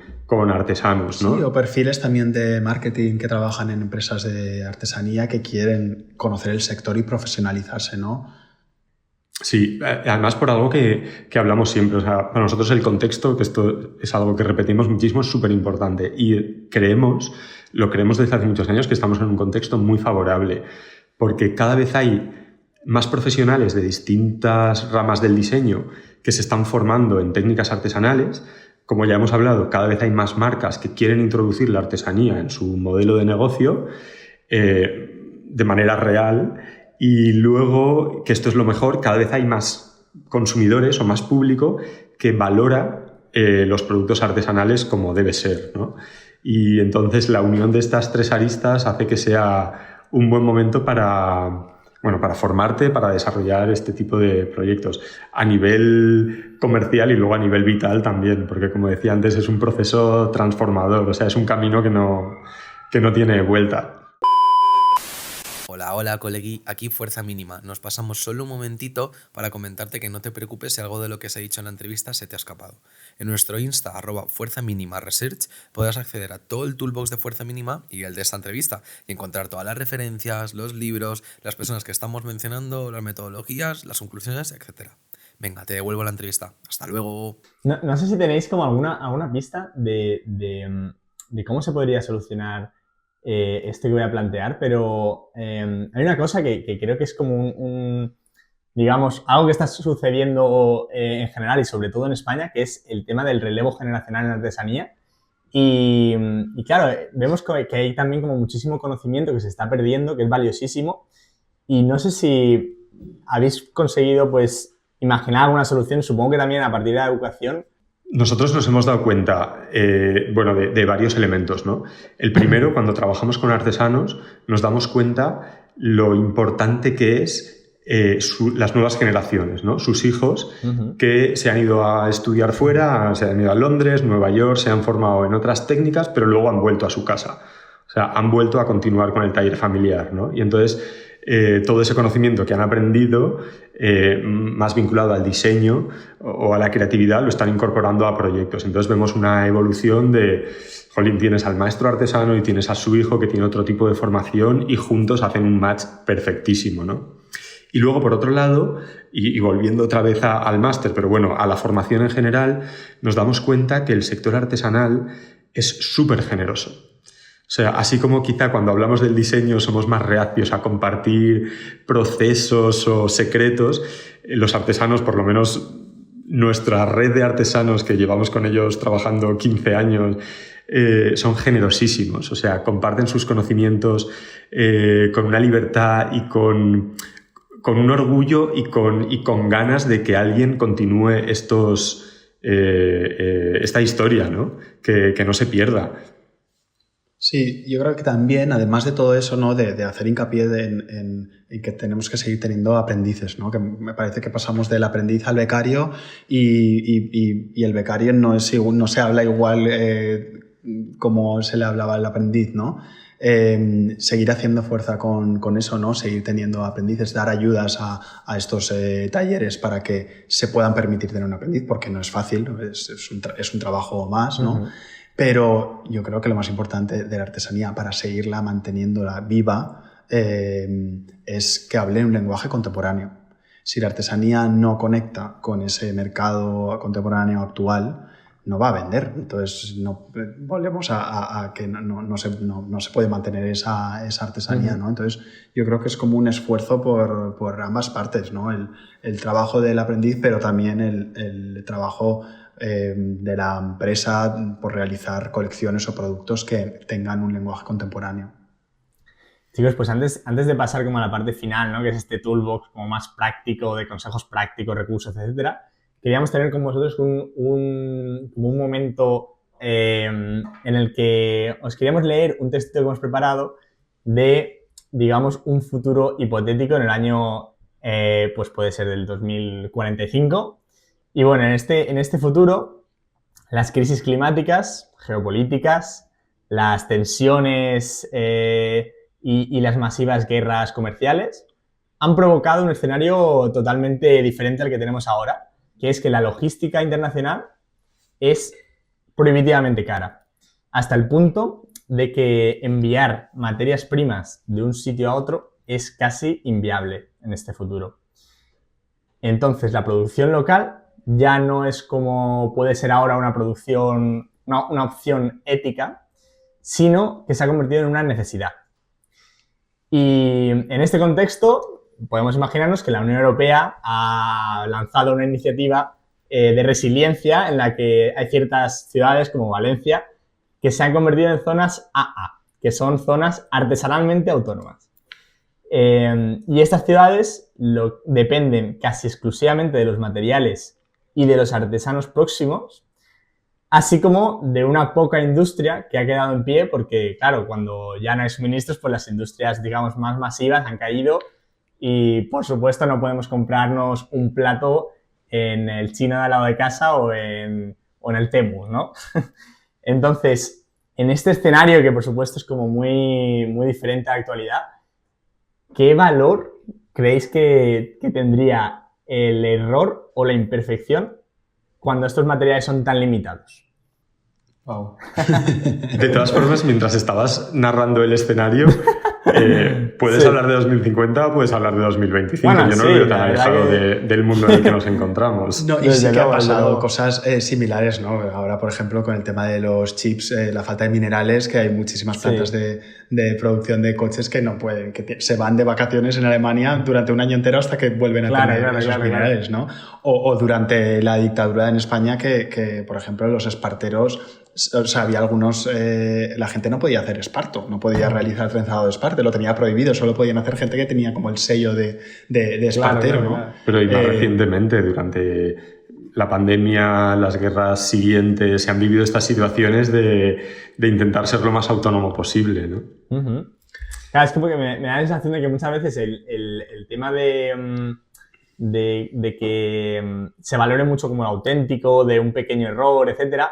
artesanos, ¿no? Sí, o perfiles también de marketing que trabajan en empresas de artesanía que quieren conocer el sector y profesionalizarse, ¿no? Sí, además por algo que hablamos siempre, o sea, para nosotros el contexto, que esto es algo que repetimos muchísimo, es súper importante y lo creemos desde hace muchos años, que estamos en un contexto muy favorable, porque cada vez hay más profesionales de distintas ramas del diseño que se están formando en técnicas artesanales. Como ya hemos hablado, cada vez hay más marcas que quieren introducir la artesanía en su modelo de negocio de manera real. Y luego, que esto es lo mejor, cada vez hay más consumidores o más público que valora los productos artesanales como debe ser, ¿no? Y entonces la unión de estas tres aristas hace que sea un buen momento para formarte, para desarrollar este tipo de proyectos a nivel comercial y luego a nivel vital también, porque como decía antes, es un proceso transformador, o sea, es un camino que no tiene vuelta. Hola colegui, aquí Fuerza Mínima. Nos pasamos solo un momentito para comentarte que no te preocupes si algo de lo que se ha dicho en la entrevista se te ha escapado. En nuestro Insta, @FuerzaMínimaResearch, podrás acceder a todo el toolbox de Fuerza Mínima y el de esta entrevista y encontrar todas las referencias, los libros, las personas que estamos mencionando, las metodologías, las conclusiones, etc. Venga, te devuelvo la entrevista. ¡Hasta luego! No sé si tenéis como alguna pista de cómo se podría solucionar esto que voy a plantear, pero hay una cosa que creo que es como digamos, algo que está sucediendo en general y sobre todo en España, que es el tema del relevo generacional en artesanía. Y claro, vemos que hay también como muchísimo conocimiento que se está perdiendo, que es valiosísimo. Y no sé si habéis conseguido, pues, imaginar alguna solución, supongo que también a partir de la educación. Nosotros nos hemos dado cuenta, de varios elementos, ¿no? El primero, cuando trabajamos con artesanos, nos damos cuenta lo importante que es las nuevas generaciones, ¿no? Sus hijos que se han ido a estudiar fuera, se han ido a Londres, Nueva York, se han formado en otras técnicas, pero luego han vuelto a su casa. O sea, han vuelto a continuar con el taller familiar, ¿no? Y entonces todo ese conocimiento que han aprendido, más vinculado al diseño o a la creatividad, lo están incorporando a proyectos. Entonces vemos una evolución de, jolín, tienes al maestro artesano y tienes a su hijo que tiene otro tipo de formación y juntos hacen un match perfectísimo, ¿no? Y luego, por otro lado, y volviendo otra vez al máster, pero bueno, a la formación en general, nos damos cuenta que el sector artesanal es súper generoso. O sea, así como quizá cuando hablamos del diseño somos más reacios a compartir procesos o secretos, los artesanos, por lo menos nuestra red de artesanos que llevamos con ellos trabajando 15 años, son generosísimos. O sea, comparten sus conocimientos con una libertad y con un orgullo y con ganas de que alguien continúe esta historia, ¿no? Que no se pierda. O Sí, yo creo que también, además de todo eso, ¿no? de hacer hincapié en que tenemos que seguir teniendo aprendices, ¿no? Que me parece que pasamos del aprendiz al becario y el becario no se habla igual como se le hablaba al aprendiz, ¿no? Seguir haciendo fuerza con eso, ¿no? Seguir teniendo aprendices, dar ayudas a estos talleres para que se puedan permitir tener un aprendiz, porque no es fácil, es un trabajo más, ¿no? Uh-huh. Pero yo creo que lo más importante de la artesanía para seguirla manteniéndola viva es que hable un lenguaje contemporáneo. Si la artesanía no conecta con ese mercado contemporáneo actual, no va a vender. Entonces volvemos a que no se puede mantener esa artesanía, ¿no? Entonces yo creo que es como un esfuerzo por ambas partes, ¿no? El trabajo del aprendiz, pero también el trabajo de la empresa por realizar colecciones o productos que tengan un lenguaje contemporáneo. Chicos, pues antes de pasar como a la parte final, ¿no? Que es este toolbox como más práctico, de consejos prácticos, recursos, etcétera, queríamos tener con vosotros un momento en el que os queríamos leer un texto que hemos preparado de, digamos, un futuro hipotético en el año, pues puede ser del 2045. Y bueno, en este futuro, las crisis climáticas, geopolíticas, las tensiones y las masivas guerras comerciales han provocado un escenario totalmente diferente al que tenemos ahora, que es que la logística internacional es prohibitivamente cara, hasta el punto de que enviar materias primas de un sitio a otro es casi inviable en este futuro. Entonces, la producción local ya no es como puede ser ahora una opción ética, sino que se ha convertido en una necesidad. Y en este contexto, podemos imaginarnos que la Unión Europea ha lanzado una iniciativa de resiliencia en la que hay ciertas ciudades como Valencia que se han convertido en zonas AA, que son zonas artesanalmente autónomas. Y estas ciudades dependen casi exclusivamente de los materiales y de los artesanos próximos, así como de una poca industria que ha quedado en pie porque, claro, cuando ya no hay suministros, pues las industrias, digamos, más masivas han caído y, por supuesto, no podemos comprarnos un plato en el chino de al lado de casa o en el Temu, ¿no? Entonces, en este escenario, que por supuesto es como muy, muy diferente a la actualidad, ¿qué valor creéis que tendría el error o la imperfección cuando estos materiales son tan limitados? Wow. De todas formas, mientras estabas narrando el escenario, puedes hablar de 2050 o puedes hablar de 2025. Bueno, yo no lo veo tan alejado del mundo en el que nos encontramos. No, y sí que ha pasado cosas similares, ¿no? Ahora, por ejemplo, con el tema de los chips, la falta de minerales, que hay muchísimas plantas de producción de coches que no pueden, que se van de vacaciones en Alemania durante un año entero hasta que vuelven a tener esos minerales, ¿no? O durante la dictadura en España que, por ejemplo, los esparteros, o sea, había algunos, la gente no podía hacer esparto, no podía realizar trenzado de esparto, lo tenía prohibido, solo podían hacer gente que tenía como el sello de espartero, ¿no? Pero y más recientemente, durante la pandemia, las guerras siguientes, se han vivido estas situaciones de intentar ser lo más autónomo posible, ¿no? Uh-huh. Claro, es que porque me da la sensación de que muchas veces el tema de que se valore mucho como el auténtico, de un pequeño error, etcétera.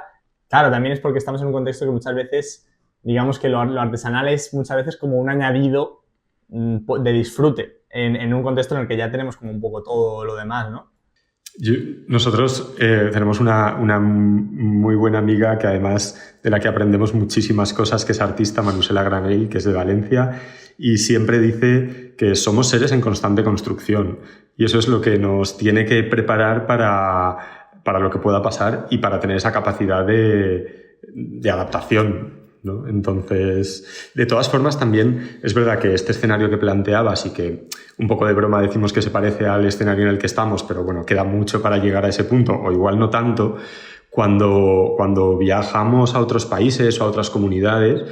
Claro, también es porque estamos en un contexto que muchas veces, digamos que lo artesanal es muchas veces como un añadido de disfrute en un contexto en el que ya tenemos como un poco todo lo demás, ¿no? Nosotros tenemos una muy buena amiga que además de la que aprendemos muchísimas cosas, que es artista, Manusela Granell, que es de Valencia, y siempre dice que somos seres en constante construcción y eso es lo que nos tiene que preparar para lo que pueda pasar y para tener esa capacidad de adaptación, ¿no? Entonces, de todas formas, también es verdad que este escenario que planteabas y que un poco de broma decimos que se parece al escenario en el que estamos, pero bueno, queda mucho para llegar a ese punto, o igual no tanto, cuando viajamos a otros países o a otras comunidades,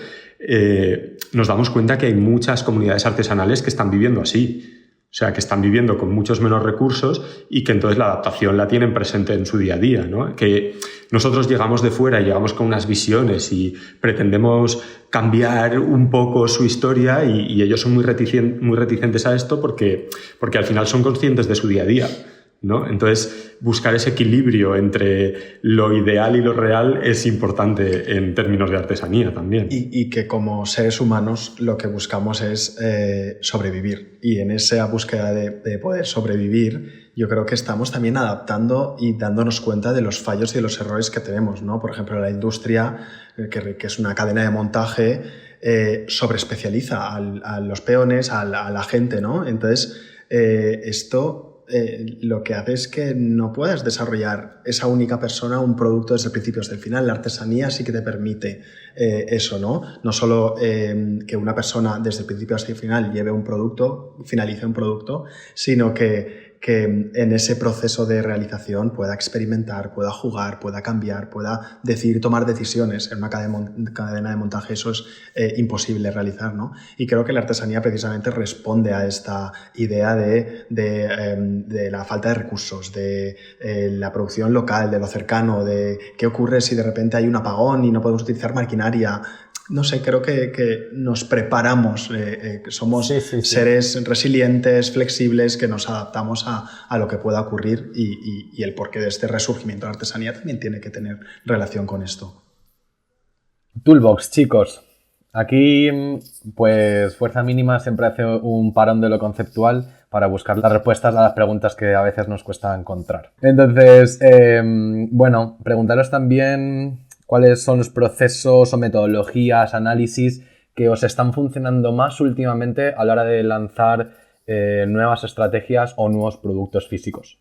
nos damos cuenta que hay muchas comunidades artesanales que están viviendo así. O sea, que están viviendo con muchos menos recursos y que entonces la adaptación la tienen presente en su día a día, ¿no? Que nosotros llegamos de fuera y llegamos con unas visiones y pretendemos cambiar un poco su historia y ellos son muy reticentes a esto porque al final son conscientes de su día a día, ¿no? Entonces, buscar ese equilibrio entre lo ideal y lo real es importante en términos de artesanía también. Y que como seres humanos lo que buscamos es sobrevivir. Y en esa búsqueda de poder sobrevivir, yo creo que estamos también adaptando y dándonos cuenta de los fallos y de los errores que tenemos, ¿no? Por ejemplo, la industria, que es una cadena de montaje, sobreespecializa a los peones, a la gente, ¿no? Entonces, esto lo que hace es que no puedas desarrollar esa única persona un producto desde el principio hasta el final. La artesanía sí que te permite eso, ¿no? No solo que una persona desde el principio hasta el final lleve un producto, finalice un producto, sino que en ese proceso de realización pueda experimentar, pueda jugar, pueda cambiar, pueda tomar decisiones. En una cadena de montaje eso es imposible realizar, ¿no? Y creo que la artesanía precisamente responde a esta idea de la falta de recursos, de la producción local, de lo cercano, de qué ocurre si de repente hay un apagón y no podemos utilizar maquinaria. No sé, creo que nos preparamos, somos seres resilientes, flexibles, que nos adaptamos a lo que pueda ocurrir y el porqué de este resurgimiento de la artesanía también tiene que tener relación con esto. Toolbox, chicos. Aquí, pues, Fuerza Mínima siempre hace un parón de lo conceptual para buscar las respuestas a las preguntas que a veces nos cuesta encontrar. Entonces, bueno, preguntaros también cuáles son los procesos o metodologías, análisis que os están funcionando más últimamente a la hora de lanzar nuevas estrategias o nuevos productos físicos.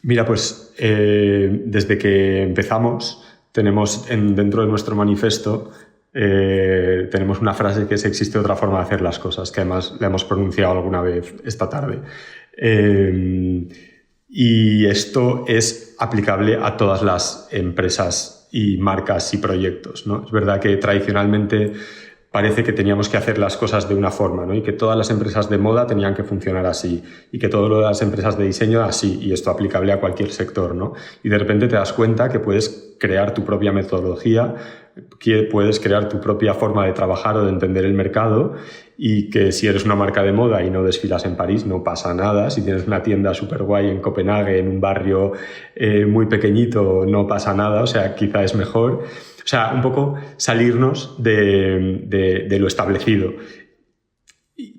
Mira, pues desde que empezamos tenemos dentro de nuestro manifiesto tenemos una frase que es: existe otra forma de hacer las cosas, que además la hemos pronunciado alguna vez esta tarde. Y esto es aplicable a todas las empresas y marcas y proyectos, ¿no? Es verdad que tradicionalmente parece que teníamos que hacer las cosas de una forma, ¿no? Y que todas las empresas de moda tenían que funcionar así y que todas las empresas de diseño así, y esto aplicable a cualquier sector, ¿no? Y de repente te das cuenta que puedes crear tu propia metodología, que puedes crear tu propia forma de trabajar o de entender el mercado, y que si eres una marca de moda y no desfilas en París no pasa nada, si tienes una tienda súper guay en Copenhague, en un barrio muy pequeñito, no pasa nada, o sea, quizá es mejor. O sea, un poco salirnos de lo establecido,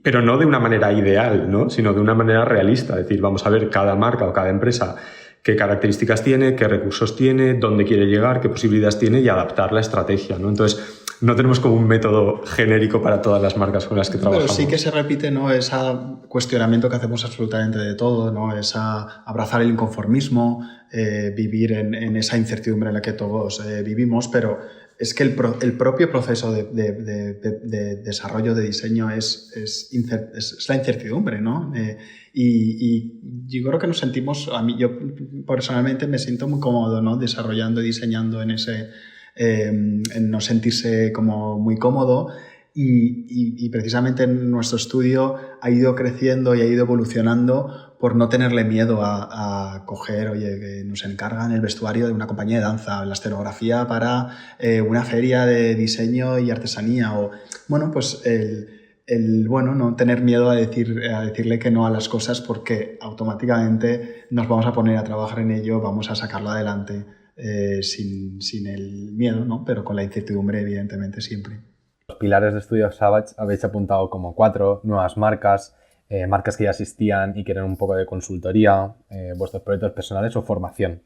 pero no de una manera ideal, ¿no? Sino de una manera realista. Es decir, vamos a ver cada marca o cada empresa qué características tiene, qué recursos tiene, dónde quiere llegar, qué posibilidades tiene y adaptar la estrategia, ¿no? Entonces, no tenemos como un método genérico para todas las marcas con las que trabajamos. Pero sí que se repite, ¿no? Ese cuestionamiento que hacemos absolutamente de todo, ¿no? Abrazar el inconformismo, vivir en esa incertidumbre en la que todos vivimos, pero es que el propio proceso de desarrollo de diseño es la incertidumbre, ¿no? Y yo creo que nos sentimos, yo personalmente me siento muy cómodo, ¿no? Desarrollando y diseñando en no sentirse como muy cómodo, y precisamente nuestro estudio ha ido creciendo y ha ido evolucionando por no tenerle miedo a coger, oye, que nos encargan el vestuario de una compañía de danza, la escenografía para una feria de diseño y artesanía, o bueno, pues no tener miedo a decirle que no a las cosas, porque automáticamente nos vamos a poner a trabajar en ello, vamos a sacarlo adelante sin el miedo, ¿no? Pero con la incertidumbre, evidentemente, siempre. Los pilares de Estudio Savage habéis apuntado como 4 nuevas marcas, marcas que ya existían y quieren un poco de consultoría, vuestros proyectos personales o formación.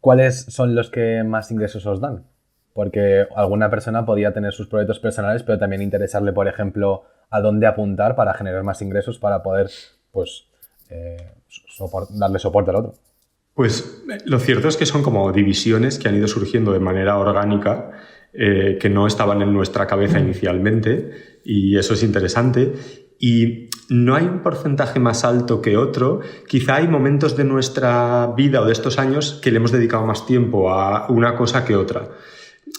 ¿Cuáles son los que más ingresos os dan? Porque alguna persona podía tener sus proyectos personales, pero también interesarle, por ejemplo, a dónde apuntar para generar más ingresos para poder, pues, darle soporte al otro. Pues lo cierto es que son como divisiones que han ido surgiendo de manera orgánica, que no estaban en nuestra cabeza inicialmente, y eso es interesante. Y no hay un porcentaje más alto que otro. Quizá hay momentos de nuestra vida o de estos años que le hemos dedicado más tiempo a una cosa que otra.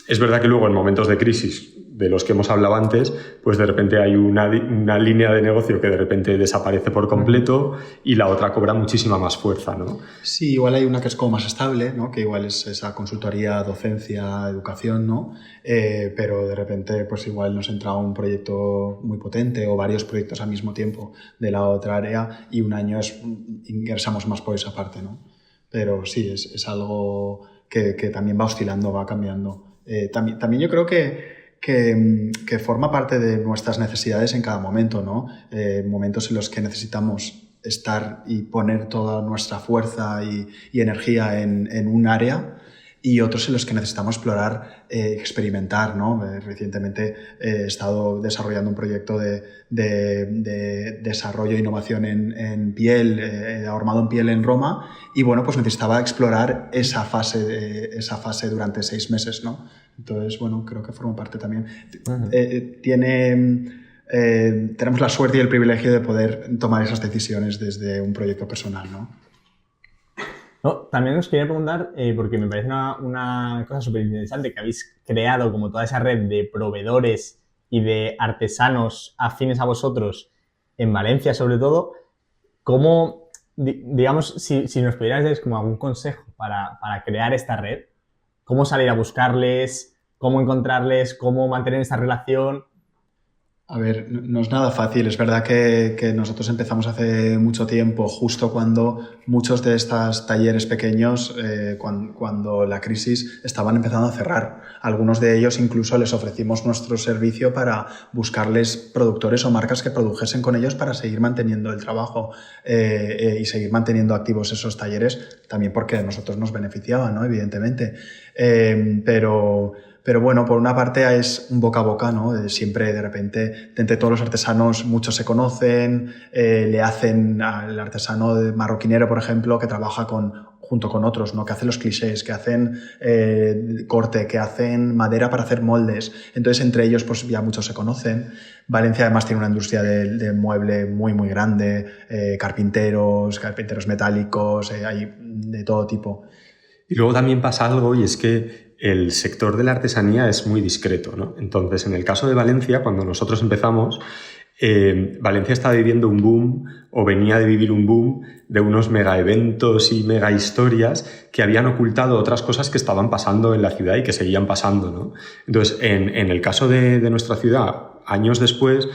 Es verdad que luego en momentos de crisis de los que hemos hablado antes, pues de repente hay una línea de negocio que de repente desaparece por completo y la otra cobra muchísima más fuerza, ¿no? Sí, igual hay una que es como más estable, ¿no? Que igual es esa consultoría, docencia, educación, ¿no? Pero de repente pues igual nos entra un proyecto muy potente o varios proyectos al mismo tiempo de la otra área y un año ingresamos más por esa parte, ¿no? Pero sí, es algo que también va oscilando, va cambiando. También yo creo que forma parte de nuestras necesidades en cada momento, ¿no? Momentos en los que necesitamos estar y poner toda nuestra fuerza y energía en un área y otros en los que necesitamos explorar, experimentar, ¿no? Recientemente he estado desarrollando un proyecto de desarrollo e innovación en piel, ahormado en piel en Roma y bueno, pues necesitaba explorar esa fase durante 6 meses, ¿no? Entonces, bueno, creo que forma parte también. Tenemos la suerte y el privilegio de poder tomar esas decisiones desde un proyecto personal, ¿no? No, también os quería preguntar, porque me parece una cosa súper interesante, que habéis creado como toda esa red de proveedores y de artesanos afines a vosotros en Valencia sobre todo. ¿Cómo, digamos, si nos pudierais dar como algún consejo para crear esta red? ¿Cómo salir a buscarles? ¿Cómo encontrarles? ¿Cómo mantener esta relación? A ver, no es nada fácil. Es verdad que nosotros empezamos hace mucho tiempo, justo cuando muchos de estos talleres pequeños, cuando la crisis, estaban empezando a cerrar. Algunos de ellos incluso les ofrecimos nuestro servicio para buscarles productores o marcas que produjesen con ellos para seguir manteniendo el trabajo y seguir manteniendo activos esos talleres, también porque a nosotros nos beneficiaban, ¿no? Evidentemente. Pero bueno, por una parte es un boca a boca, ¿no? Siempre de repente, entre todos los artesanos, muchos se conocen, le hacen al artesano marroquinero, por ejemplo, que trabaja junto con otros, ¿no? Que hacen los clichés, que hacen corte, que hacen madera para hacer moldes. Entonces, entre ellos, pues ya muchos se conocen. Valencia además tiene una industria de mueble muy, muy grande, carpinteros metálicos, hay de todo tipo. Y luego también pasa algo y es que el sector de la artesanía es muy discreto, ¿no? Entonces, en el caso de Valencia, cuando nosotros empezamos, Valencia estaba viviendo un boom o venía de vivir un boom de unos mega eventos y mega historias que habían ocultado otras cosas que estaban pasando en la ciudad y que seguían pasando, ¿no? Entonces, en el caso de nuestra ciudad, años después,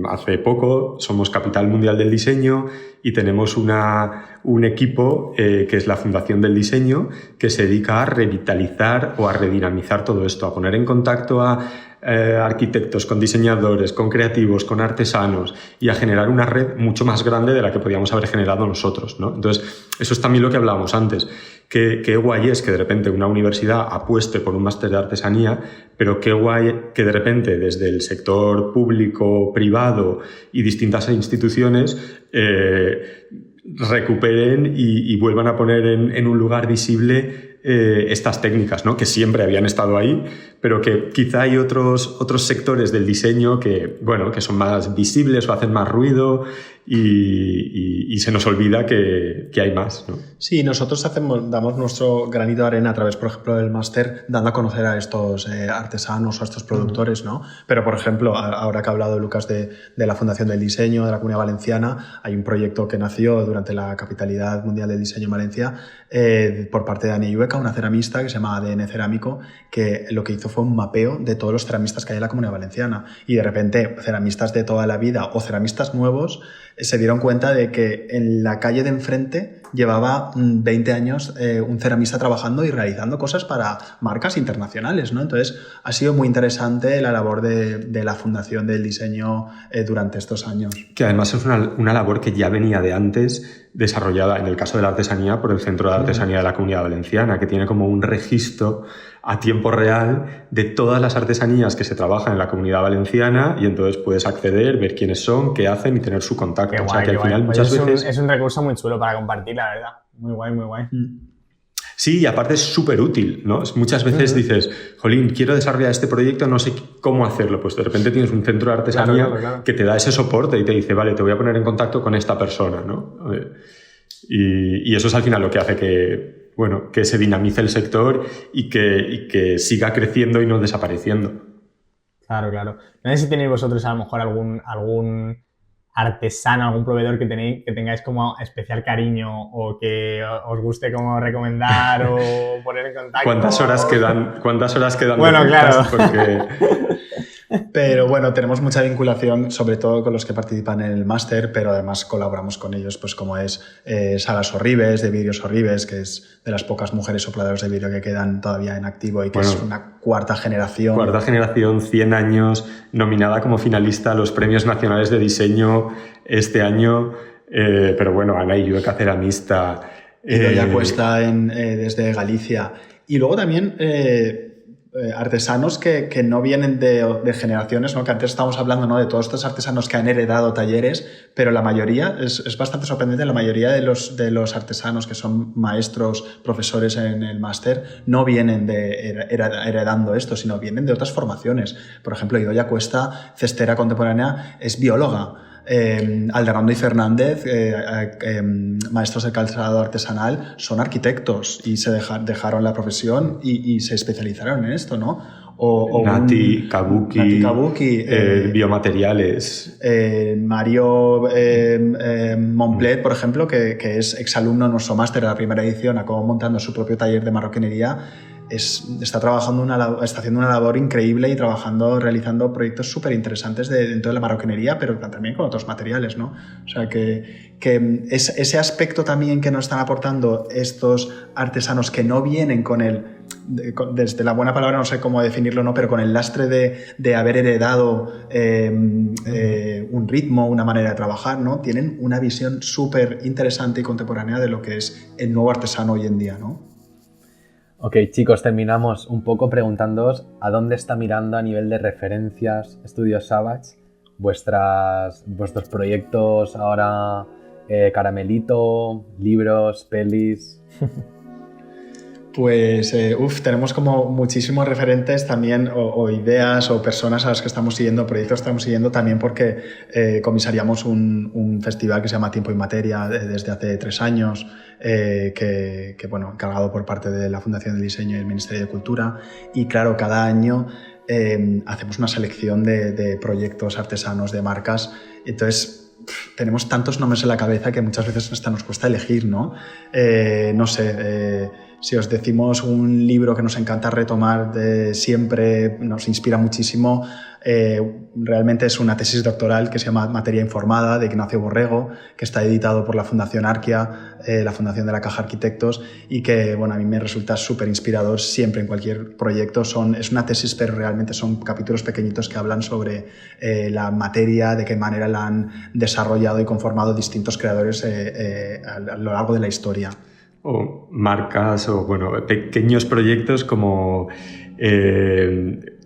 hace poco, somos capital mundial del diseño y tenemos un equipo que es la Fundación del Diseño que se dedica a revitalizar o a redinamizar todo esto, a poner en contacto a arquitectos, con diseñadores, con creativos, con artesanos y a generar una red mucho más grande de la que podíamos haber generado nosotros, ¿no? Entonces, eso es también lo que hablábamos antes. Qué guay es que de repente una universidad apueste por un máster de artesanía, pero qué guay que de repente desde el sector público, privado y distintas instituciones recuperen y vuelvan a poner en un lugar visible estas técnicas, ¿no? Que siempre habían estado ahí, pero que quizá hay otros sectores del diseño que son más visibles o hacen más ruido y se nos olvida que hay más, ¿no? Sí, nosotros damos nuestro granito de arena a través, por ejemplo, del máster, dando a conocer a estos artesanos o a estos productores, ¿no? Pero, por ejemplo, ahora que ha hablado Lucas de la Fundación del Diseño, de la Comunidad Valenciana, hay un proyecto que nació durante la Capitalidad Mundial del Diseño en Valencia por parte de Ania Llueca, una ceramista que se llama ADN Cerámico, que lo que hizo fue un mapeo de todos los ceramistas que hay en la Comunidad Valenciana. Y de repente, ceramistas de toda la vida o ceramistas nuevos se dieron cuenta de que en la calle de enfrente llevaba 20 años un ceramista trabajando y realizando cosas para marcas internacionales, ¿no? Entonces, ha sido muy interesante la labor de la Fundación del Diseño durante estos años. Que además es una labor que ya venía de antes, desarrollada en el caso de la artesanía por el Centro de Artesanía de la Comunidad Valenciana, que tiene como un registro a tiempo real de todas las artesanías que se trabajan en la Comunidad Valenciana y entonces puedes acceder, ver quiénes son, qué hacen y tener su contacto. Qué guay, o sea que al final muchas veces... Es un recurso muy chulo para compartir, la verdad. Muy guay, muy guay. Sí, y aparte es súper útil, ¿no? Muchas veces dices, jolín, quiero desarrollar este proyecto, no sé cómo hacerlo. Pues de repente tienes un centro de artesanía claro. que te da ese soporte y te dice, vale, te voy a poner en contacto con esta persona, ¿no? Y eso es al final lo que hace que se dinamice el sector y que siga creciendo y no desapareciendo. Claro. No sé si tenéis vosotros a lo mejor algún artesano, algún proveedor que tengáis como especial cariño o que os guste como recomendar o poner en contacto. ¿Cuántas horas quedan? Bueno, claro. Porque... Pero bueno, tenemos mucha vinculación, sobre todo con los que participan en el máster, pero además colaboramos con ellos, pues como es Sala Sorribes, de Vidrio Sorribes, que es de las pocas mujeres sopladoras de vidrio que quedan todavía en activo y que es una cuarta generación. Cuarta generación, 100 años, nominada como finalista a los Premios Nacionales de Diseño este año, pero bueno, Ana y yo, ceramista. Idoia Cuesta desde Galicia. Y luego también... artesanos que no vienen de generaciones, ¿no? Que antes estábamos hablando, ¿no? De todos estos artesanos que han heredado talleres, pero la mayoría, es bastante sorprendente, la mayoría de los artesanos que son maestros, profesores en el máster, no vienen heredando esto, sino vienen de otras formaciones. Por ejemplo, Idoia Cuesta, cestera contemporánea, es bióloga. Alderrando y Fernández, maestros de calzado artesanal, son arquitectos y se dejaron la profesión y se especializaron en esto, ¿no? Nati Kabuki, biomateriales. Mario Montplet, por ejemplo, que es exalumno en nuestro máster de la primera edición, acabó montando su propio taller de marroquinería. Está haciendo una labor increíble y realizando proyectos súper interesantes dentro de la marroquinería, pero también con otros materiales, ¿no? O sea, que ese aspecto también que nos están aportando estos artesanos que no vienen desde la buena palabra, no sé cómo definirlo, ¿no? Pero con el lastre de haber heredado un ritmo, una manera de trabajar, ¿no? Tienen una visión súper interesante y contemporánea de lo que es el nuevo artesano hoy en día, ¿no? Ok, chicos, terminamos un poco preguntándoos a dónde está mirando a nivel de referencias Studio Savage vuestros proyectos ahora, Caramelito, libros, pelis. Pues tenemos como muchísimos referentes también o ideas o personas a las que estamos siguiendo, proyectos que estamos siguiendo también porque comisariamos un festival que se llama Tiempo y Materia desde hace 3 años, encargado por parte de la Fundación del Diseño y el Ministerio de Cultura, y claro, cada año hacemos una selección de proyectos artesanos, de marcas, entonces tenemos tantos nombres en la cabeza que muchas veces hasta nos cuesta elegir, ¿no? Si os decimos un libro que nos encanta retomar siempre, nos inspira muchísimo, realmente es una tesis doctoral que se llama Materia Informada, de Ignacio Borrego, que está editado por la Fundación Arquia, la Fundación de la Caja Arquitectos, y que a mí me resulta súper inspirador siempre en cualquier proyecto. Es una tesis, pero realmente son capítulos pequeñitos que hablan sobre la materia, de qué manera la han desarrollado y conformado distintos creadores a lo largo de la historia. O marcas o pequeños proyectos como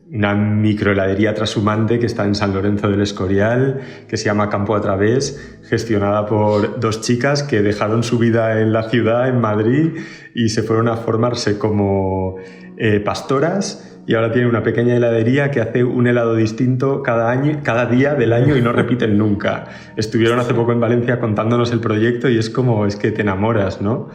una microheladería trashumante que está en San Lorenzo del Escorial, que se llama Campo a Través, gestionada por 2 chicas que dejaron su vida en la ciudad, en Madrid, y se fueron a formarse como pastoras, y ahora tienen una pequeña heladería que hace un helado distinto cada día del año y no repiten nunca. Estuvieron hace poco en Valencia contándonos el proyecto y es que te enamoras, ¿no?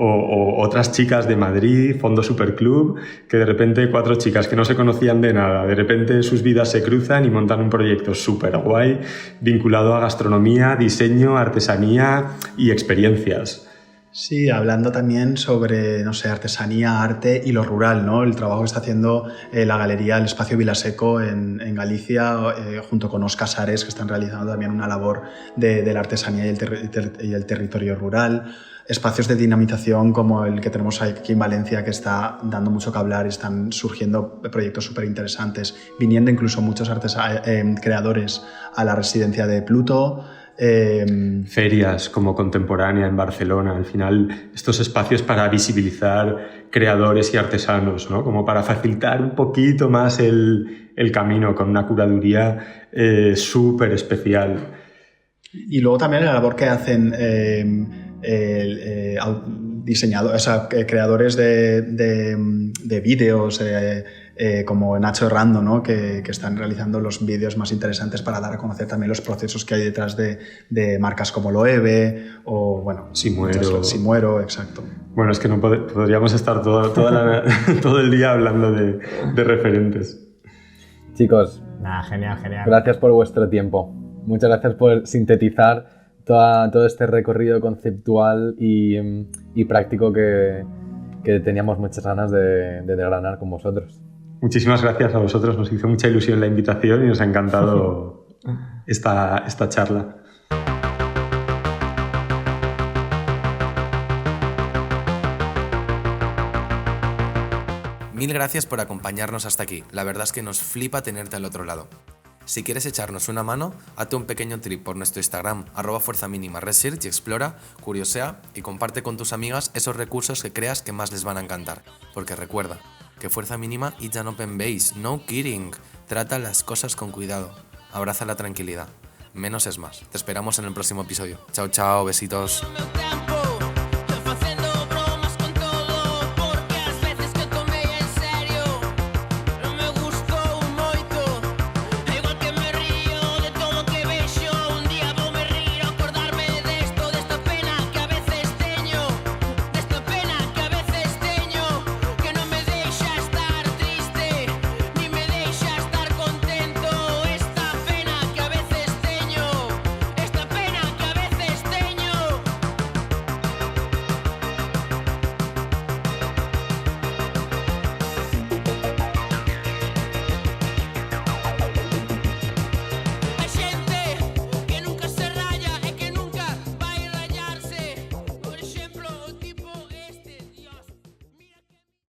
O otras chicas de Madrid, Fondo Superclub, que de repente 4 chicas que no se conocían de nada, de repente sus vidas se cruzan y montan un proyecto súper guay vinculado a gastronomía, diseño, artesanía y experiencias. Sí, hablando también sobre, artesanía, arte y lo rural, ¿no? El trabajo que está haciendo la galería El Espacio Vilaseco en Galicia, junto con Os Casares, que están realizando también una labor de la artesanía y el territorio rural. Espacios de dinamización como el que tenemos aquí en Valencia, que está dando mucho que hablar y están surgiendo proyectos súper interesantes, viniendo incluso muchos creadores a la residencia de Pluto. Ferias como Contemporánea en Barcelona, al final estos espacios para visibilizar creadores y artesanos, ¿no? Como para facilitar un poquito más el camino con una curaduría súper especial. Y luego también la labor que hacen creadores de vídeos como Nacho Errando, ¿no? que están realizando los vídeos más interesantes para dar a conocer también los procesos que hay detrás de marcas como Loewe o Simuero, exacto. Bueno, es que no podríamos estar todo el día hablando de referentes. Chicos, Nada, genial. gracias por vuestro tiempo. Muchas gracias por sintetizar todo este recorrido conceptual y práctico que teníamos muchas ganas de desgranar con vosotros. Muchísimas gracias a vosotros, nos hizo mucha ilusión la invitación y nos ha encantado esta charla. Mil gracias por acompañarnos hasta aquí. La verdad es que nos flipa tenerte al otro lado. Si quieres echarnos una mano, hazte un pequeño trip por nuestro Instagram, @fuerzaminimaresearch, y explora, curiosea y comparte con tus amigas esos recursos que creas que más les van a encantar. Porque recuerda, que Fuerza Mínima it's an open base, no kidding. Trata las cosas con cuidado. Abraza la tranquilidad. Menos es más. Te esperamos en el próximo episodio. Chao, chao, besitos.